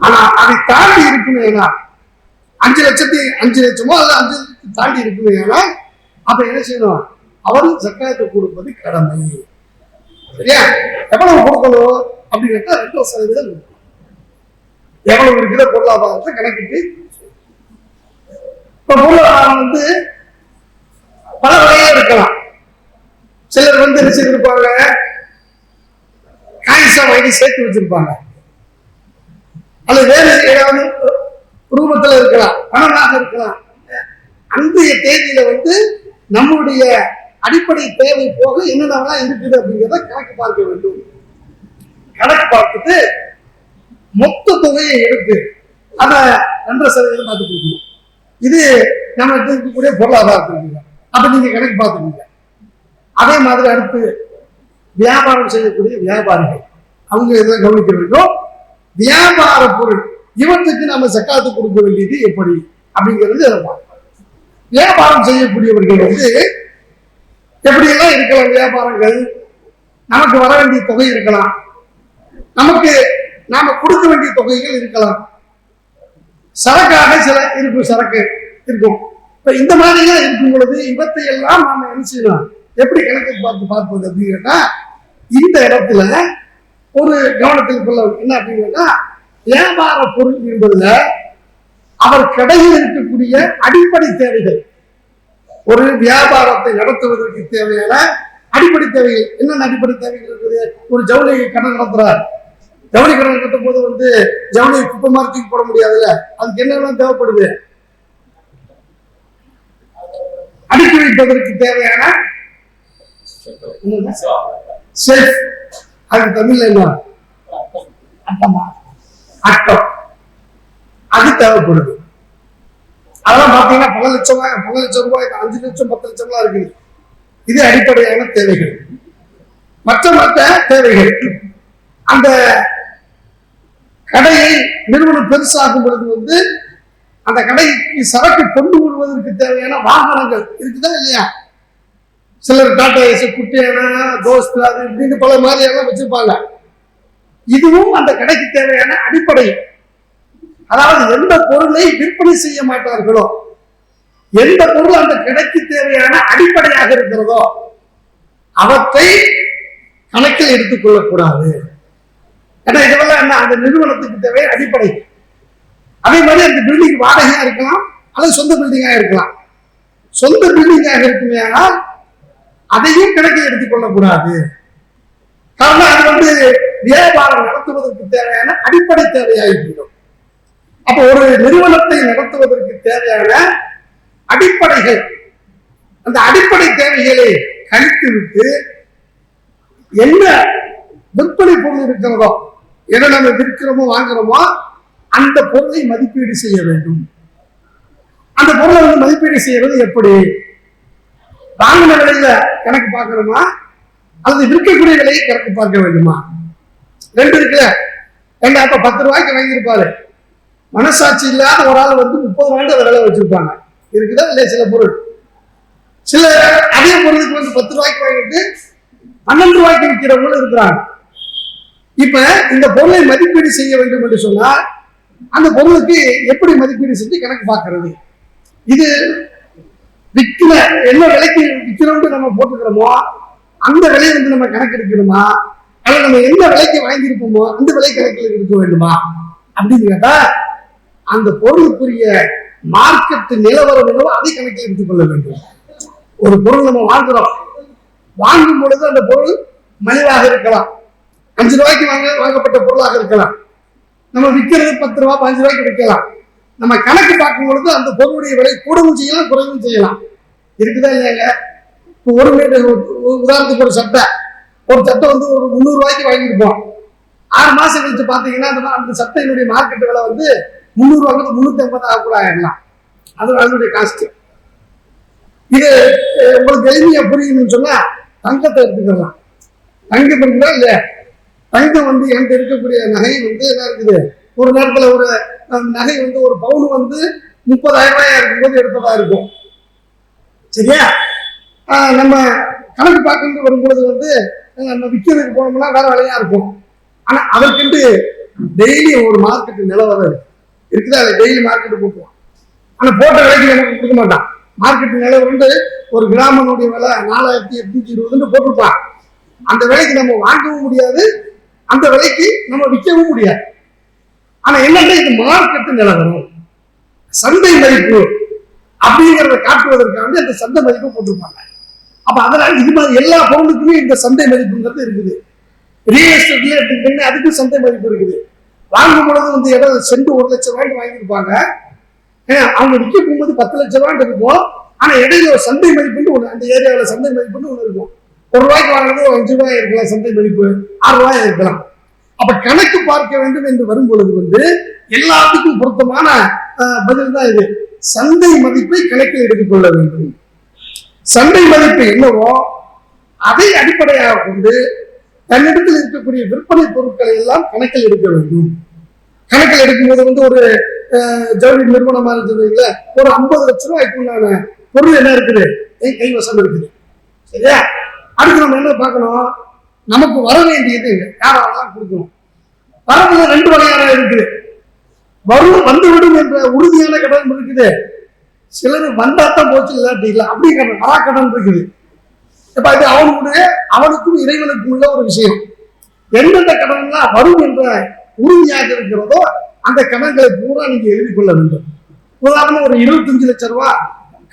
ஆனா அதை தாண்டி இருக்குமே, 5 லட்சமோ அல்லது 5 லட்சத்தை தாண்டி இருக்குமே, அப்ப என்ன செய்யணும்? அவரும் சக்காத்து கொடுப்பது கடமை. சரியா? எவ்வளவு கொடுக்கணும் அப்படின்னு கேட்டா 2% எவ்வளவு இருக்கிற பொருளாதாரத்தை கணக்கிட்டு. இப்ப பொருளாதாரம் பல வகையா இருக்கலாம். சிலர் என்ன செய்திருப்பாங்க, காய்ச்சா வாங்கி சேர்த்து வச்சிருப்பாங்க, அல்லது வேறு ஏதாவது ரூபத்துல இருக்கலாம், பணமாக இருக்கலாம். அன்றைய தேதியில நம்முடைய அடிப்படை தேவை போக என்னென்னலாம் இருக்குது அப்படிங்கிறத கணக்கு பார்க்க வேண்டும். கணக்கு பார்த்துட்டு மொத்த தொகையை எடுத்து அதை 2% பார்த்து கொடுக்கணும். இது நம்ம இருக்கக்கூடிய பொருளாதாரத்துக்கு. அப்ப நீங்க கணக்கு பார்த்துக்கீங்க. அதே மாதிரி அடுத்து வியாபாரம் செய்யக்கூடிய வியாபாரிகள், அவங்க இதை கவனிக்க வேண்டும். வியாபார பொருள் இவற்றுக்கு நம்ம சக்காத்து கொடுக்க வேண்டியது எப்படி அப்படிங்கிறது அதை பார்க்கணும். வியாபாரம் செய்யக்கூடியவர்கள் எப்படியெல்லாம் இருக்கலாம்? வியாபாரங்கள் நமக்கு வர வேண்டிய தொகை இருக்கலாம், நமக்கு நாம கொடுக்க வேண்டிய தொகைகள் இருக்கலாம், சரக்காக சில இருக்கும், சரக்கு இருக்கும். இப்ப இந்த மாதிரிலாம் இருக்கும் பொழுது இவற்றை எல்லாம் நாம என்ன செய்யணும்? எப்படி கணக்கு பார்ப்பது அப்படின்னு கேட்டா, இந்த இடத்துல ஒரு கவனத்தில் கொள்ள என்ன அப்படின்னு கேட்டா, வியாபார பொருள் என்பதுல அவர் கடையில் இருக்கக்கூடிய அடிப்படை தேவைகள், ஒரு வியாபாரத்தை நடத்துவதற்கு தேவையான அடிப்படை தேவைகள் என்னென்ன அடிப்படை தேவைகள் இருக்குது? ஒரு ஜவுளி கடை நடத்துறார், ஜவுளி கடை நடத்தும் போது ஜவுளி குப்பை மாதிரி தூக்கி போட முடியாதுல்ல, அதுக்கு என்னெல்லாம் தேவைப்படுது? அடுக்கி வைப்பதற்கு தேவையான செல்ஃப், அதுக்கு தமிழ்ல என்ன? அட்டம், அது தேவைப்படுது. அதெல்லாம் பாத்தீங்கன்னா பல லட்சம் ரூபாய், 5 லட்சம் 10 லட்சம்லாம் இருக்குது. இது அடிப்படையான தேவைகள். மற்ற தேவைகள், அந்த கடையை நிறுவனம் பெருசாகும் பொழுது அந்த கடைக்கு சரக்கு கொண்டு வருவதற்கு தேவையான வாகனங்கள் இருக்குதா இல்லையா? சிலர் டாடா ஏசி, குட்டியானா, தோஸ்து, அது இப்படின்னு பல மாதிரி எல்லாம் வச்சிருப்பாங்க. இதுவும் அந்த கடைக்கு தேவையான அடிப்படை. அதாவது எந்த பொருளை விற்பனை செய்ய மாட்டார்களோ, எந்த பொருள் அந்த கடைக்கு தேவையான அடிப்படையாக இருக்கிறதோ அவற்றை கணக்கில் எடுத்துக் கொள்ளக்கூடாது. ஏன்னா இதெல்லாம் என்ன, அந்த நிறுவனத்துக்கு தேவை அடிப்படை. அதே மாதிரி அந்த பில்டிங் வாடகையா இருக்கலாம் அல்லது சொந்த பில்டிங்கா இருக்கலாம். சொந்த பில்டிங்காக இருக்குமே ஆனால் அதையும் கணக்கில் எடுத்துக் கொள்ளக்கூடாது. காரணம் அது வியாபாரம் நடத்துவதற்கு தேவையான அடிப்படை தேவையாகிவிடும். அப்ப ஒரு நிறுவனத்தை நடத்துவதற்கு தேவையான அடிப்படைகள், அந்த அடிப்படை தேவைகளை கழித்து விட்டு என்ன விற்பனை பொருள் இருக்கிறதோ, எதை நம்ம விற்கிறோமோ வாங்குறோமோ அந்த பொருளை மதிப்பீடு செய்ய வேண்டும். அந்த பொருளை மதிப்பீடு செய்யறது எப்படி? வாங்கின விலையில கணக்கு பார்க்கணுமா அல்லது விற்கக்கூடிய விலையை கணக்கு பார்க்க வேண்டுமா? ரெண்டு இருக்குல்ல. எங்க அப்ப 10 ரூபாய்க்கு வாங்கியிருப்பாரு, மனசாட்சி இல்லாத ஒரு ஆள் 30 ரூபாய்க்கு அதை விலை வச்சிருப்பாங்க. இருக்குதா இல்லையா? சில பொருள், சில அதே பொருளுக்கு 10 ரூபாய்க்கு வாங்கிட்டு 12 ரூபாய்க்கு விற்கிறவங்களும் இருக்கிறாங்க. இப்ப இந்த பொருளை மதிப்பீடு செய்ய வேண்டும் என்று சொன்னால் அந்த பொருளுக்கு எப்படி மதிப்பீடு செஞ்சு கணக்கு பார்க்கறது? இது விற்கிற என்ன விலைக்கு விற்கிறோம்னு நம்ம போட்டுக்கிறோமோ அந்த விலையை நம்ம கணக்கு எடுக்கணுமா, அல்லது நம்ம எந்த விலைக்கு வாங்கியிருப்போமோ அந்த விலை கணக்கில் எடுக்க வேண்டுமா அப்படின்னு கேட்டா அந்த பொருளுக்குரிய மார்க்கெட் நிலவரம் என்னவோ அதை கணக்கில் எடுத்துக் கொள்ள வேண்டும். ஒரு பொருள் நம்ம வாங்குறோம், வாங்கும் பொழுது அந்த பொருள் மலிவாக இருக்கலாம், 5 ரூபாய்க்கு வாங்கப்பட்ட பொருளாக இருக்கலாம். நம்ம விற்கிறது 10 ரூபாய் 5 ரூபாய்க்கு விற்கலாம். நம்ம கணக்கு பார்க்கும் பொழுது அந்த பொருளுடைய விலை கூடவும் செய்யலாம் குறைவும் செய்யலாம். இருக்குதா இல்லையாங்க? இப்போ உதாரணத்துக்கு ஒரு சட்டை ஒரு 300 ரூபாய்க்கு வாங்கியிருப்போம். 6 மாசம் கழிச்சு பாத்தீங்கன்னா அந்த சட்டையினுடைய மார்க்கெட் விலை 300 ரூபாய்க்கு 350 கூட ஆயிடலாம். அது அதனுடைய காஸ்ட். இது உங்களுக்கு எளிமையா புரியணும்னு சொன்னா தங்கத்தை எடுத்துக்கலாம். தங்கம் இருக்குதா இல்லையா? தங்கம் என்கிட்ட இருக்கக்கூடிய நகை என்ன இருக்குது, ஒரு நேரத்துல ஒரு நகை ஒரு பவுன் 30,000 ரூபாயா இருக்கும்போது எடுத்ததா இருக்கும். சரியா? நம்ம கணக்கு பார்க்க வரும்பொழுது நம்ம விற்கிறதுக்கு போனோம்னா வேற விலையா இருக்கும். ஆனா அதற்கென்று டெய்லி ஒரு மார்க்கெட் நிலவரம் இருக்குதா? டெய்லி மார்க்கெட் போட்டுருவோம். ஆனா போட்ட விலைக்கு நமக்கு கொடுக்க மாட்டான். மார்க்கெட் நிலவரம் ஒரு கிராமனுடைய விலை 4,820 போட்டிருப்பான். அந்த விலைக்கு நம்ம வாங்கவும் முடியாது, அந்த விலைக்கு நம்ம விற்கவும் முடியாது. ஆனா என்னன்னா இது மார்க்கெட் நிலவரம், சந்தை மதிப்பு அப்படிங்கிறத காட்டுவதற்காக அந்த சந்தை மதிப்பை போட்டிருப்பாங்க. அப்ப அதனால இது மாதிரி எல்லா பொருளுக்குமே இந்த சந்தை மதிப்புங்கிறது இருக்குது. ரியல் எஸ்டேட்ல எடுத்துக்கிட்டீங்கன்னா அதுக்கு சந்தை மதிப்பு இருக்குது. வாங்கும் பொழுது இடம் சென்று 1 லட்சம் ரூபாய்க்கு வாங்கியிருப்பாங்க. அவங்க விற்க போகும்போது 10 லட்சம் ரூபாய் இருக்கும். ஆனா இடையில ஒரு சந்தை மதிப்புன்னு ஒண்ணு, அந்த ஏரியாவில் சந்தை மதிப்புன்னு ஒண்ணு இருக்கும். 1 ரூபாய்க்கு வாங்கினது 5 ரூபாய் இருக்கலாம், சந்தை மதிப்பு 6 ரூபாய் இருக்கலாம். அப்ப கணக்கு பார்க்க வேண்டும் என்று வரும் பொழுது எல்லாத்துக்கும் பொருத்தமான பதில் தான் இது. சந்தை மதிப்பை கணக்கில் எடுத்துக் கொள்ள வேண்டும். சந்தை மதிப்பு என்னவோ அதை அடிப்படையாக கொண்டு தன்னிடத்தில் இருக்கக்கூடிய விற்பனை பொருட்களை எல்லாம் கணக்கில் எடுக்க வேண்டும். கணக்கில் எடுக்கும்போது ஒரு ஜவுளி நிறுவனமா இருந்தது இல்ல, ஒரு 50 லட்சம் ரூபாய்க்குள்ளான பொருள் என்ன இருக்குது, கைவசம் இருக்குது. சரியா? அடுத்து நம்ம என்ன பார்க்கணும், நமக்கு வர வேண்டியது யாரெல்லாம் கொடுக்கணும். வரவுல 2 வகையான இருக்குது. வந்துவிடும் என்ற உறுதியான கடன் இருக்குது, சிலர் வந்தாத்தான் போச்சு இல்லாட்டி இல்லை அப்படி வரா கடன் இருக்குது. இப்ப இது அவனுக்கும் இறைவனுக்கும் உள்ள ஒரு விஷயம். எந்தெந்த கடன்லாம் வரும் என்ற உறுதியாக இருக்கிறதோ அந்த கடன்களை பூரா நீங்க எழுதி கொள்ள வேண்டும். உதாரணம் ஒரு 25 லட்சம் ரூபாய்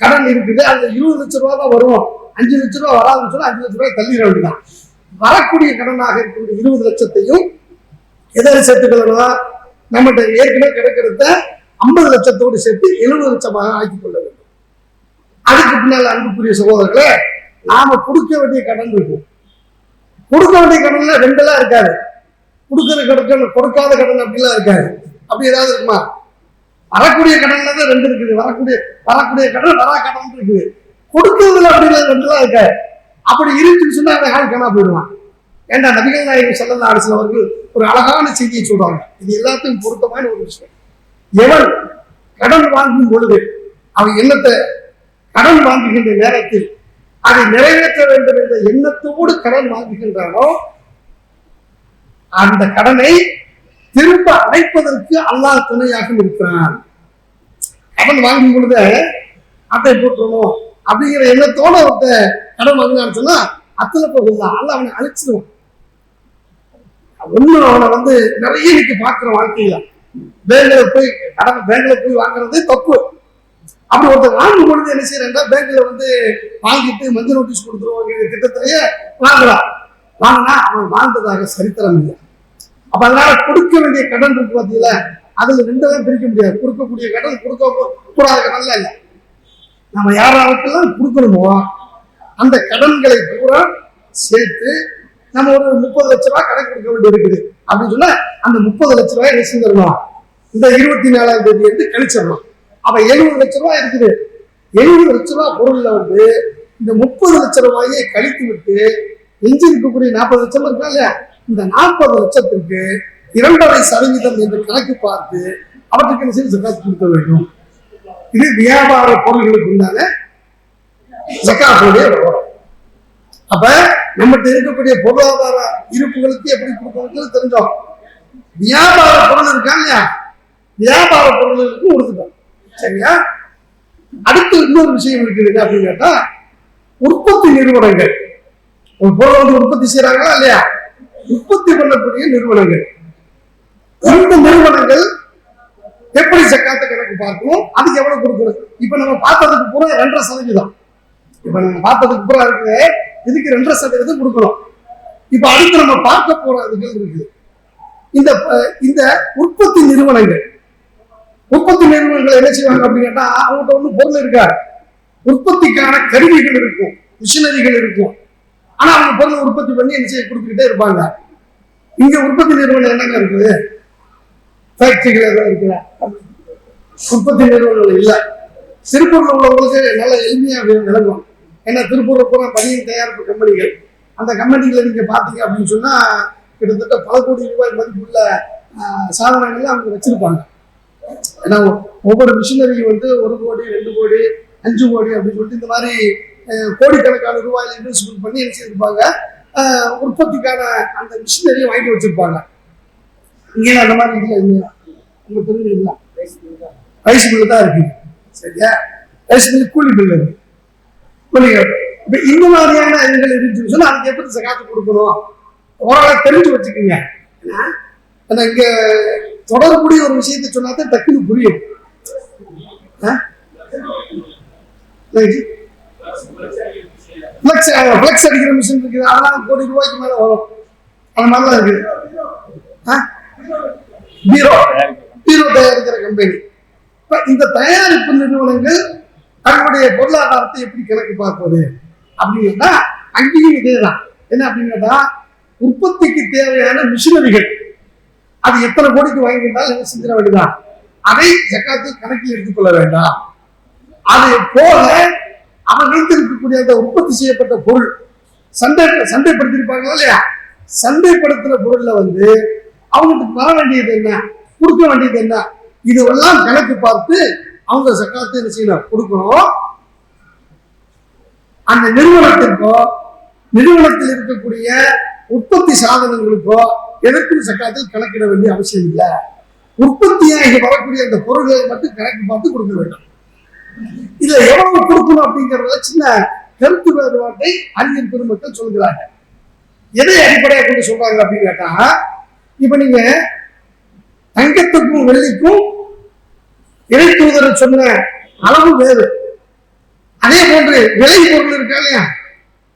கடன் இருக்குது, அதுல 20 லட்சம் ரூபாய் தான் வரும், 5 லட்சம் ரூபாய் வராதுன்னு சொன்னா 5 லட்சம் ரூபாய் தள்ளிட வேண்டியதான். வரக்கூடிய கடனாக இருக்கக்கூடிய 20 லட்சத்தையும் எதாவது சேர்த்துக்கொள்ளணும். நம்மகிட்ட ஏற்கனவே கிடைக்கிறத 50 லட்சத்தோடு சேர்த்து 70 லட்சமாக ஆக்கிக் கொள்ள வேண்டும். அதுக்கு பின்னால் அன்புக்குரிய சகோதரர்களே, நாம கொடுக்க வேண்டிய கடன் இருக்கும். கொடுக்க வேண்டிய கடன்ல 2 இருக்காது. கொடுக்கிற கடன் கொடுக்காத கடன் அப்படிலாம் இருக்காது. அப்படி ஏதாவது இருக்குமா? வரக்கூடிய கடன்ல தான் 2 இருக்குது. வரக்கூடிய கடன் வரா கடன் இருக்குது. கொடுக்கறதுல அப்படிலாம் 2 இருக்காது. அப்படி இருக்குன்னு சொன்னா அவன் ஆள் காணா போயிடுவான். ஏண்டா நபிகள் நாயகம் ஸல்லல்லாஹு அலைஹி வஸல்லம் அவர்கள் ஒரு அழகான செய்தியை சொல்றாங்க. இது எல்லாத்துக்கும் பொருத்தமான ஒரு விஷயம். எவன் கடன் வாங்கும் பொழுது அவன் எண்ணத்தை கடன் வாங்குகின்ற நேரத்தில் அதை நிறைவேற்ற வேண்டும் என்ற எண்ணத்தோடு கடன் வாங்குகின்றானோ அந்த கடனை திரும்ப அடைப்பதற்கு அல்லாஹ் துணையாக இருக்கிறான். கடன் வாங்கும் பொழுது அட்டை போட்டுறணும் அப்படிங்கிற எண்ணத்தோட ஒருத்த கடன் வாங்கினான்னு சொன்னா அத்தனை போகலாம், அல்ல அவனை அழிச்சிடுவான். ஒண்ணு அவனை நிறைய இன்னைக்கு பாக்குற வாழ்க்கையில பேங்க்ல போய் வாங்குறது தப்பு. அப்படி ஒருத்தர் வாங்கும் பொழுது என்ன செய்யறா, பேங்க்ல வாங்கிட்டு மஞ்சள் நோட்டீஸ் கொடுத்துருவாங்க திட்டத்திலேயே வாங்கலாம். வாங்கினா அவன் வாழ்ந்ததாக சரித்திரம் இல்லை. அப்ப அதனால கொடுக்க வேண்டிய கடன் இருக்கு பார்த்தீங்களா, அதுல ரெண்டெல்லாம் பிரிக்க முடியாது. கொடுக்கக்கூடிய கடன், கொடுக்க கூடாத கடன்ல இல்லை. நம்ம யாராருக்கெல்லாம் கொடுக்கணுமோ அந்த கடன்களை பூரா சேர்த்து நம்ம ஒரு 30 லட்ச ரூபாய் கடன் கொடுக்க வேண்டி இருக்குது அப்படின்னு சொன்னா அந்த 30 லட்ச ரூபாய் என்ன செஞ்சிடணும், இந்த 24ஆம் தேதி கழிச்சிடணும். அப்ப 70 லட்ச ரூபாய் இருக்குது. 70 லட்ச ரூபாய் பொருள்ல இந்த 30 லட்ச ரூபாயை கழித்து விட்டு எஞ்சி இருக்கக்கூடிய 40 லட்சம் இருக்கா இல்லையா, இந்த 40 லட்சத்திற்கு 2.5% என்று கணக்கு பார்த்து அவற்றுக்கு என்ன செய்து ஜகாத் கொடுக்க வேண்டும். இது வியாபார பொருள்களுக்கு உண்டான ஜகாத்துடைய விவரம். அப்ப நம்மகிட்ட இருக்கக்கூடிய பொருளாதார இருப்புகளுக்கு எப்படி கொடுக்கணும் தெரிஞ்சோம். வியாபார பொருள் இருக்கா இல்லையா, வியாபார பொருளுக்கு கொடுத்துட்டோம். சரியா? அடுத்து இன்னொரு விஷயம் இருக்குது அப்படின்னு கேட்டா, உற்பத்தி நிறுவனங்கள் ஒரு பொருளை உற்பத்தி செய்யறாங்களா இல்லையா, உற்பத்தி பண்ணக்கூடிய நிறுவனங்கள், இந்த நிறுவனங்கள் எப்படி ஜக்காத்தை கணக்கு பார்க்கணும், அதுக்கு எவ்வளவு கொடுக்கணும். இப்ப நம்ம பார்த்ததுக்கு பூரா 2.5%. இப்ப நம்ம பார்த்ததுக்கு பூரா இருக்குது, இதுக்கு 2.5% கொடுக்கணும். இப்ப அடுத்து நம்ம பார்க்க போறதுகள் இருக்குது. இந்த உற்பத்தி நிறுவனங்கள் என்ன செய்வாங்க அப்படின்னு கேட்டா, அவங்ககிட்ட பொருள் இருக்காது, உற்பத்திக்கான கருவிகள் இருக்கும், மிஷினரிகள் இருக்கும். ஆனா அவங்க பொருளை உற்பத்தி பண்ணி என்ன செய்ய கொடுத்துக்கிட்டே இருப்பாங்க. இங்க உற்பத்தி நிறுவனம் என்னங்க இருக்குது, ஃபேக்டரிகள் எதாவது இருக்குதா, உற்பத்தி நிறுவனங்கள் இல்ல. திருப்பூர்ல உள்ளவங்களுக்கு நல்ல எளிமையா விளங்கும். ஏன்னா திருப்பூர்ல போற பனியன் தயாரிப்பு கம்பெனிகள், அந்த கம்பெனிகளை நீங்க பாத்தீங்க அப்படின்னு சொன்னா கிட்டத்தட்ட பல கோடி ரூபாய் மதிப்புள்ள சாதனங்கள்லாம் அவங்க வச்சிருப்பாங்க. ஏன்னா ஒவ்வொரு மிஷினரியும் 1 கோடி 2 கோடி 5 கோடி அப்படின்னு சொல்லிட்டு இந்த மாதிரி கோடிக்கணக்கான ரூபாயில இன்வெஸ்ட்மெண்ட் பண்ணி என்ன செய்திருப்பாங்க, உற்பத்திக்கான அந்த மிஷினரியை வாங்கி வச்சிருப்பாங்க. இங்கே அந்த மாதிரி இல்லை, இல்லையா, உங்க தெரிஞ்சு இல்லை, ரைஸ் மில்லு தான் இருக்கு. சரியா? ரைஸ் மில்லு கூலி பில் இருக்கு. இப்ப இந்த மாதிரியான இதுகள் இருந்துச்சுன்னு சொன்னா அதுக்கு எப்படி ஜகாத்து கொடுக்கணும் ஓரளவு தெரிஞ்சு வச்சுக்கோங்க. இங்க தொடர்புடைய ஒரு விஷயத்தை சொன்னாதான் டக்குன்னு புரியும். பிளக்ஸ் அடிக்கிற மிஷின் இருக்குது, அதெல்லாம் கோடி ரூபாய்க்கு மேல வரும். அந்த மாதிரிலாம் இருக்குது. பீரோ தயாரிக்கிற கம்பெனி. இப்ப இந்த தயாரிப்பு நிறுவனங்கள் தன்னுடைய பொருளாதாரத்தை எப்படி கணக்கு பார்ப்பது அப்படின்னா அங்கேயும் இதேதான். என்ன அப்படின்னு கேட்டா, உற்பத்திக்கு தேவையான மிஷினரிகள் அது எத்தனை கோடிக்கு வாங்கிட்டாலும் என்ன செஞ்சிட வேண்டியதான், அதை ஜக்காத்தில் கணக்கில் எடுத்துக்கொள்ள வேண்டாம். அது போல அவன் வைத்திருக்கக்கூடிய அந்த உற்பத்தி செய்யப்பட்ட பொருள் சந்தைப்படுத்திருப்பாங்களா இல்லையா, சந்தைப்படுத்துற பொருள்ல அவங்களுக்கு வர வேண்டியது என்ன, கொடுக்க வேண்டியது என்ன, இதுவெல்லாம் கணக்கு பார்த்து அவங்க ஜக்காத்தை என்ன செய்யணும், கொடுக்கணும். அந்த நிறுவனத்திற்கோ நிறுவனத்தில் இருக்கக்கூடிய உற்பத்தி சாதனங்களுக்கோ எதற்கும் ஜக்காத்தில் கணக்கிட வேண்டிய அவசியம் இல்லை. உற்பத்தியாக வரக்கூடிய அந்த பொருள்களை மட்டும் கணக்கு பார்த்து கொடுக்க வேண்டும். இதுல எவ்வளவு கொடுக்கணும் அப்படிங்கறத சின்ன கருத்து வேறுபாட்டை அறிஞர் பெருமக்கள் சொல்கிறாங்க. எதை அடிப்படையாக கொண்டு சொல்றாங்க அப்படின்னு கேட்டா, இப்ப நீங்க தங்கத்துக்கும் வெள்ளிக்கும் இறை தூதர் சொன்ன அளவு வேறு. அதே போன்று விலை பொருள் இருக்கா இல்லையா,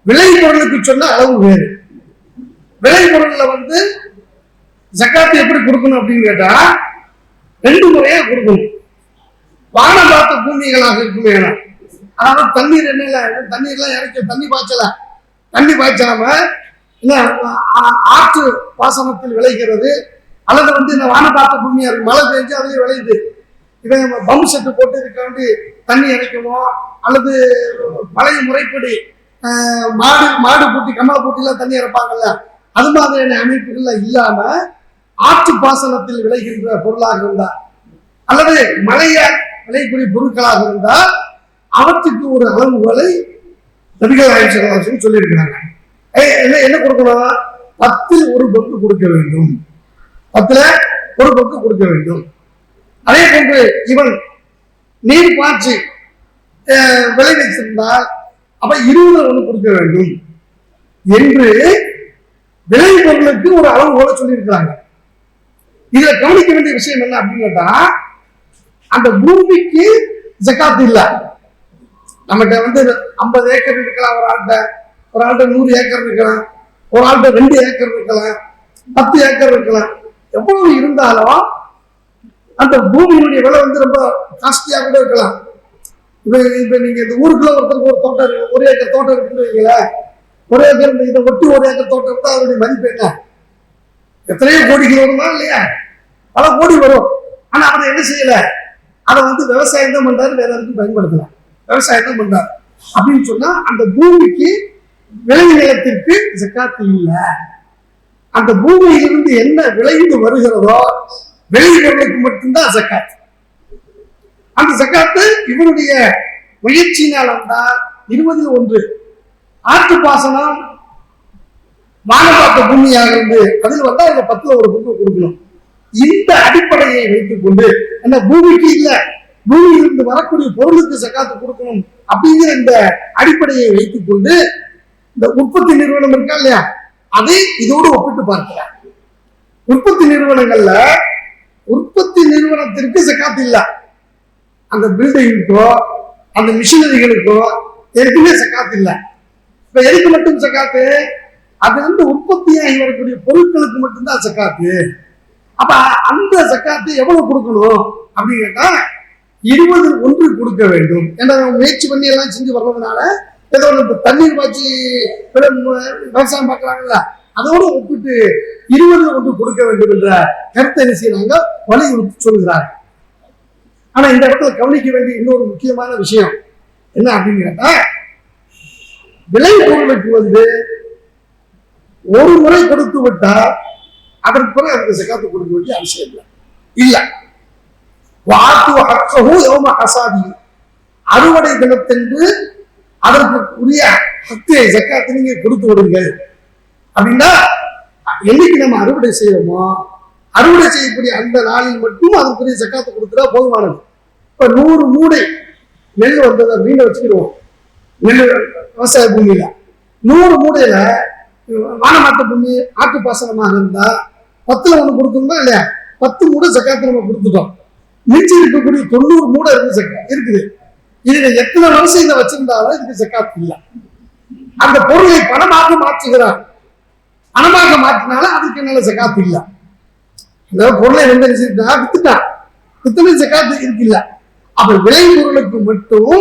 விலை பொருளுக்கு சொன்ன அளவு வேறு. விலை பொருள்ல ஜக்காத்து எப்படி கொடுக்கணும் அப்படின்னு கேட்டா 2 முறையா கொடுக்கணும். வானம் பார்த்த பூமிகளாக இருக்குமே, அதாவது தண்ணீர்லாம் இறக்க தண்ணி பாய்ச்சாம ஆற்று பாசனத்தில் விளைகிறது, அல்லது இந்த வானம் பார்த்த பூமியா இருக்கு, மழை பெஞ்சு அதுலயே விளையுது. இவன் பம்பு செட்டு போட்டு இதுக்காண்டி தண்ணி இறைக்கவோ அல்லது பழைய முறைப்படி மாடு பூட்டி கமலை பூட்டிலாம் தண்ணி இறப்பாங்கல்ல, அது மாதிரியான அமைப்புகள்ல இல்லாம ஆற்று பாசனத்தில் விளைகின்ற பொருளாக இருந்தா அல்லது மழையால் விளையக்கூடிய பொருட்களாக இருந்தா அவற்றுக்கு ஒரு அளவுகளை நபிகள் நாயகம் சொல்லியிருக்கிறாங்க. என்ன கொடுக்கணும், 10ல் 1 பங்கு கொடுக்க வேண்டும். 10ல் 1 பங்கு கொடுக்க வேண்டும். அதே போன்று இவன் நீர் பாய்ச்சி விளைவிச்சிருந்தால் அப்ப 20ல் 1 கொடுக்க வேண்டும் என்று விளை பொருளுக்கு ஒரு அளவு போல சொல்லியிருக்கிறாங்க. இதுல கவனிக்க வேண்டிய விஷயம் என்ன அப்படின்னு கேட்டா, அந்த பூமிக்கு ஜகாத் இல்ல. நம்மகிட்ட 50 ஏக்கர் இருக்கலாம், ஒரு ஆள்கிட்ட 100 ஏக்கர் இருக்கலாம், ஒரு ஆள்கிட்ட 2 ஏக்கர் இருக்கலாம், 10 ஏக்கர் இருக்கலாம். எவ்வளவு இருந்தாலும் அந்த பூமியினுடைய விலை ரொம்ப காஸ்ட்லியா கூட இருக்கலாம். இப்ப நீங்க இந்த ஊருக்குள்ள ஒருத்தருக்கு ஒரு தோட்டம் இருக்கு, 1 ஏக்கர் தோட்டம் இருக்குன்னு வைங்கள, 1 ஏக்கர் இதை ஒட்டி 1 ஏக்கர் தோட்டம் இருந்தா அதனுடைய மதிப்பு என்ன? எத்தனையோ கோடிகள் வருமா இல்லையா? பல கோடி வரும். ஆனா அதை என்ன செய்யல, அதை விவசாயம் தான் பண்றாரு, வேற எதுக்கும் பயன்படுத்தல, விவசாயம் தான் பண்றாரு. அப்படின்னு சொன்னா அந்த பூமிக்கு விளை நிலத்திற்கு ஜகாத்து இல்லை. அந்த பூமியிலிருந்து என்ன விளைந்து வருகிறதோ விளைபொருளுக்கு மட்டும்தான் ஜகாத். அந்த ஜகாத்து இவனுடைய முயற்சியினால் வந்தால் 20ல் 1. ஆற்று பாசனம் வானப்பாட்ட பூமியாக இருந்து அதில் வந்தா இந்த 10ல் 1 பங்கு கொடுக்கணும். இந்த அடிப்படையை வைத்துக் கொண்டு என்ன பூமிக்கு இல்ல, பூமியிலிருந்து வரக்கூடிய பொருளுக்கு ஜகாத்து கொடுக்கணும் அப்படிங்கிற இந்த அடிப்படையை வைத்துக் கொண்டு இந்த உற்பத்தி நிறுவனம் இருக்கா இல்லையா, அதை இதோடு ஒப்பிட்டு பார்க்கிறார். உற்பத்தி நிறுவனங்கள்ல உற்பத்தி நிறுவனத்திற்கு ஜகாத் இல்ல, அந்த பில்டிங்குக்கோ அந்த மிஷினரிகளுக்கோ எதுக்குமே ஜகாத் இல்ல. இப்ப எதுக்கு மட்டும் ஜகாத்து? அது உற்பத்தியாகி வரக்கூடிய பொருட்களுக்கு மட்டும்தான் ஜகாத்து. அப்ப அந்த ஜகாத்து எவ்வளவு கொடுக்கணும் அப்படின்னு கேட்டா 20ல் 1 கொடுக்க வேண்டும். ஏன்னா முயற்சி பண்ணி எல்லாம் செஞ்சு வர்றதுனால ஏதோ தண்ணீர் பாய்ச்சி விவசாயம் பார்க்கறாங்கல்ல, அதோடு ஒப்பிட்டு 20ல் 1 கொடுக்க வேண்டும் என்ற கருத்தை என்ன செய்யறாங்க, வலியுறுத்தி சொல்கிறார். ஆனா இந்த இடத்துல கவனிக்க வேண்டிய இன்னொரு முக்கியமான விஷயம் என்ன அப்படின்னு கேட்டா, விளை பொருளுக்கு ஒரு முறை கொடுத்து விட்டா அதற்கு பிறகு அதுக்கு ஜகாத்து கொடுக்க வேண்டிய அவசியம் இல்லை. இல்ல அறுவடை தினத்தென்று அதற்கு உரிய ஹக்கை ஜகாத்து நீங்க கொடுத்து விடுங்கள். அப்படின்னா என்னைக்கு நம்ம அறுவடை செய்யறோமோ அறுவடை செய்யக்கூடிய அந்த நாளில் மட்டும் அதுக்குரிய ஜகாத்து கொடுத்துட்டா போதுமானது. இப்ப 100 மூடை நெல் வந்ததை மீன வச்சுக்கிடுவோம். நெல் விவசாய பூமியில 100 மூடையில வானமாட்ட பூமி ஆட்டு பாசனமாக இருந்தா 10ல் 1 கொடுக்கணுமா இல்லையா? 10 மூடை ஜகாத்து நம்ம கொடுத்துட்டோம். மிஞ்சி இருக்கக்கூடிய 90 மூடை இருக்குது. இதுல எத்தனை வருஷம் இதை வச்சிருந்தாலும் இதுக்கு ஜகாத் இல்லை. அந்த பொருளை பணமாக மாற்றுகிறார். பணமாக மாற்றினால அதுக்கு என்னால ஜகாத் இல்லை. அந்த பொருளை வித்துட்டான், வித்தனை ஜகாத்து இருக்கு இல்ல. அப்ப விளை பொருளுக்கு மட்டும்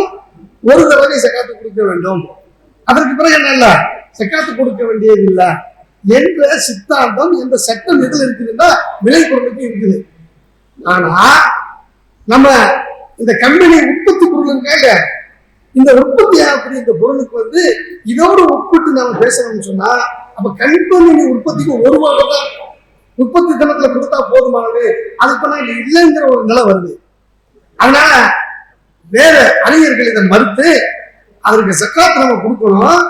ஒரு தடவை ஜகாத்து கொடுக்க வேண்டும், அதற்கு பிறகு என்ன இல்ல ஜகாத்து கொடுக்க வேண்டியது இல்லை என்ற சித்தாந்தம் என்ற சட்டம் எதுல இருக்குதுன்னா விளை பொருளுக்கு இருக்குது. ஆனா நம்ம இந்த கம்பெனி உற்பத்தி பொருள் இருக்கா இல்ல, இந்த உற்பத்தி ஆகக்கூடிய இந்த பொருளுக்கு இதோடு ஒப்பிட்டு நாம பேசணும்னு சொன்னா அப்ப கம்பெனி உற்பத்திக்கு 1 வாரம் தான் உற்பத்தி தினத்துல கொடுத்தா போதுமானது. அதுக்கு நான் இல்லைங்கிற ஒரு நிலை வருது. அதனால வேற அறிஞர்கள் இதை மறுத்து அதற்கு ஜகாத் நம்ம கொடுக்கணும்,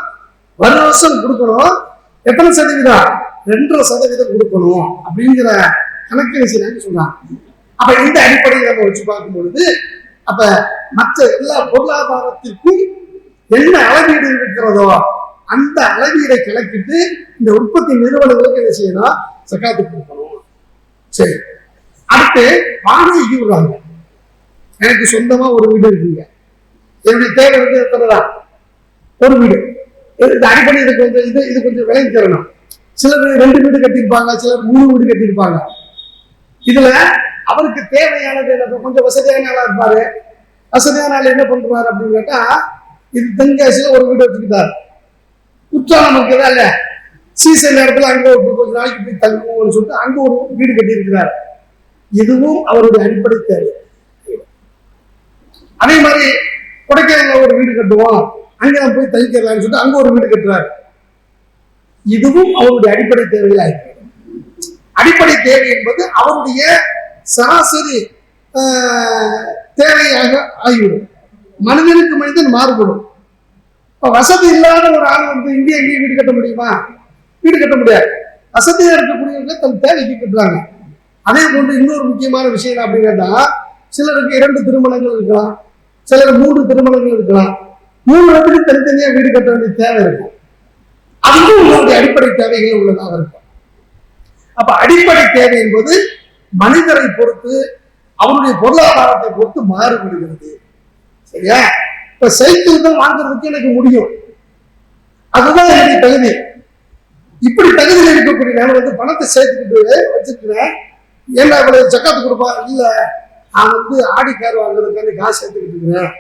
வருஷம் கொடுக்கணும். எத்தனை சதவீதம்? 2.5% கொடுக்கணும் அப்படிங்கிற கணக்கு செய்யறாங்க சொல்றாங்க. அப்ப இந்த அடிப்படையில் நம்ம வச்சு பார்க்கும் பொழுது அப்ப மற்ற எல்லா பொருளாதாரத்திற்கும் என்ன அளவீடு இருக்கிறதோ அந்த அளவீடை கணக்கிட்டு இந்த உற்பத்தி நிறுவனங்களுக்கு என்ன செய்யணும், ஜகாத்து கொடுக்கணும். சரி, அடுத்து வாடகைக்கு விடுறாங்க. எனக்கு சொந்தமா ஒரு வீடு இருக்குங்க, என்னுடைய தேவை எத்தனைதான் ஒரு வீடு. இந்த அடிப்படை இது கொஞ்சம் விலை தரணும். சிலர் 2 வீடு கட்டியிருப்பாங்க, சிலர் 3 வீடு கட்டியிருப்பாங்க. இதுல அவருக்கு தேவையானது கொஞ்சம் வசதியான ஆளா இருப்பாரு. வசதியான ஆள் என்ன பண்றாரு அப்படின்னு கேட்டா, இது தென்காசியில ஒரு வீடு வச்சுக்கிட்டாரு. குற்றாலம் இருக்கிறதா இல்ல, சீசன் நேரத்துல அங்க கொஞ்ச நாளைக்கு போய் தங்குவோம்னு சொல்லிட்டு அங்க ஒரு வீடு கட்டி இருக்கிறார். இதுவும் அவருடைய அடிப்படை தேவை. அதே மாதிரி கொடைக்கானல ஒரு வீடு கட்டுவோம், அங்க நான் போய் தங்கிக்கலாம்னு சொல்லிட்டு அங்க ஒரு வீடு கட்டுறாரு. இதுவும் அவருடைய அடிப்படை தேவையில ஆயிருக்கு. அடிப்படை தேவை என்பது அவருடைய சராசரி தேவையாக ஆகிவிடும். மனிதனுக்கு மனிதன் மாறுபடும். இப்ப வசதி இல்லாத ஒரு ஆள் இங்கே எங்கேயும் வீடு கட்ட முடியுமா? வீடு கட்ட முடியாது. வசதியா இருக்கக்கூடியவங்க தன் தேவைக்கு கட்டுறாங்க. அதே போன்று இன்னொரு முக்கியமான விஷயம் அப்படின்னா, சிலருக்கு 2 திருமணங்கள் இருக்கலாம், சிலர் 3 திருமணங்கள் இருக்கலாம். 3 இடத்துக்கு தனித்தனியா வீடு கட்ட வேண்டிய தேவை இருக்கும். அதுக்கும் உங்களுடைய அடிப்படை தேவைகள் உள்ளதாக இருக்கும். அப்ப அடிப்படை தேவை என்பது மனிதரை பொறுத்து, அவருடைய பொருளாதாரத்தை பொறுத்து மாறுபடுகிறது. சரியா? இப்ப சைக்கிள் தான் வாங்குறதுக்கு எனக்கு முடியும், அதுதான் என்னுடைய தகுதி. இப்படி தகுதியில் இருக்கக்கூடிய நான் பணத்தை சேர்த்துக்கிட்டு வச்சிருக்கிறேன், ஏன்னா இவ்வளவு சக்காத்து கொடுப்பா, இல்ல நான் ஆடி கார் வாங்குறதுக்கான காசு சேர்த்துக்கிட்டு இருக்கிறேன்,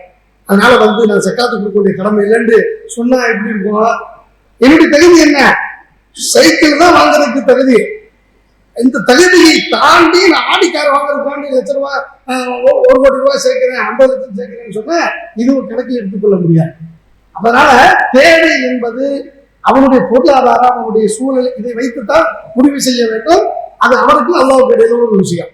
அதனால நான் சக்காத்து கொடுக்கக்கூடிய கடமை இல்லைன்னு சொன்னா எப்படி இருக்கும்? என்னுடைய தகுதி என்ன? சைக்கிள் தான் வாங்குறதுக்கு தகுதி. இந்த தகுதியை தாண்டி நான் ஆடிக்கார வாங்குறதுக்காண்டி ₹1,00,000 1 கோடி ரூபாய் சேர்க்கிறேன், 50 லட்சம் சேர்க்கிறேன்னு சொன்னா இதுவும் கணக்கில் எடுத்துக்கொள்ள முடியாது. அதனால தேவை என்பது அவனுடைய பொருளாதாரம், அவனுடைய சூழல், இதை வைத்துத்தான் முடிவு செய்ய வேண்டும். அது அவருக்கு அல்லாஹ்வுக்கு இடையில ஒரு விஷயம்.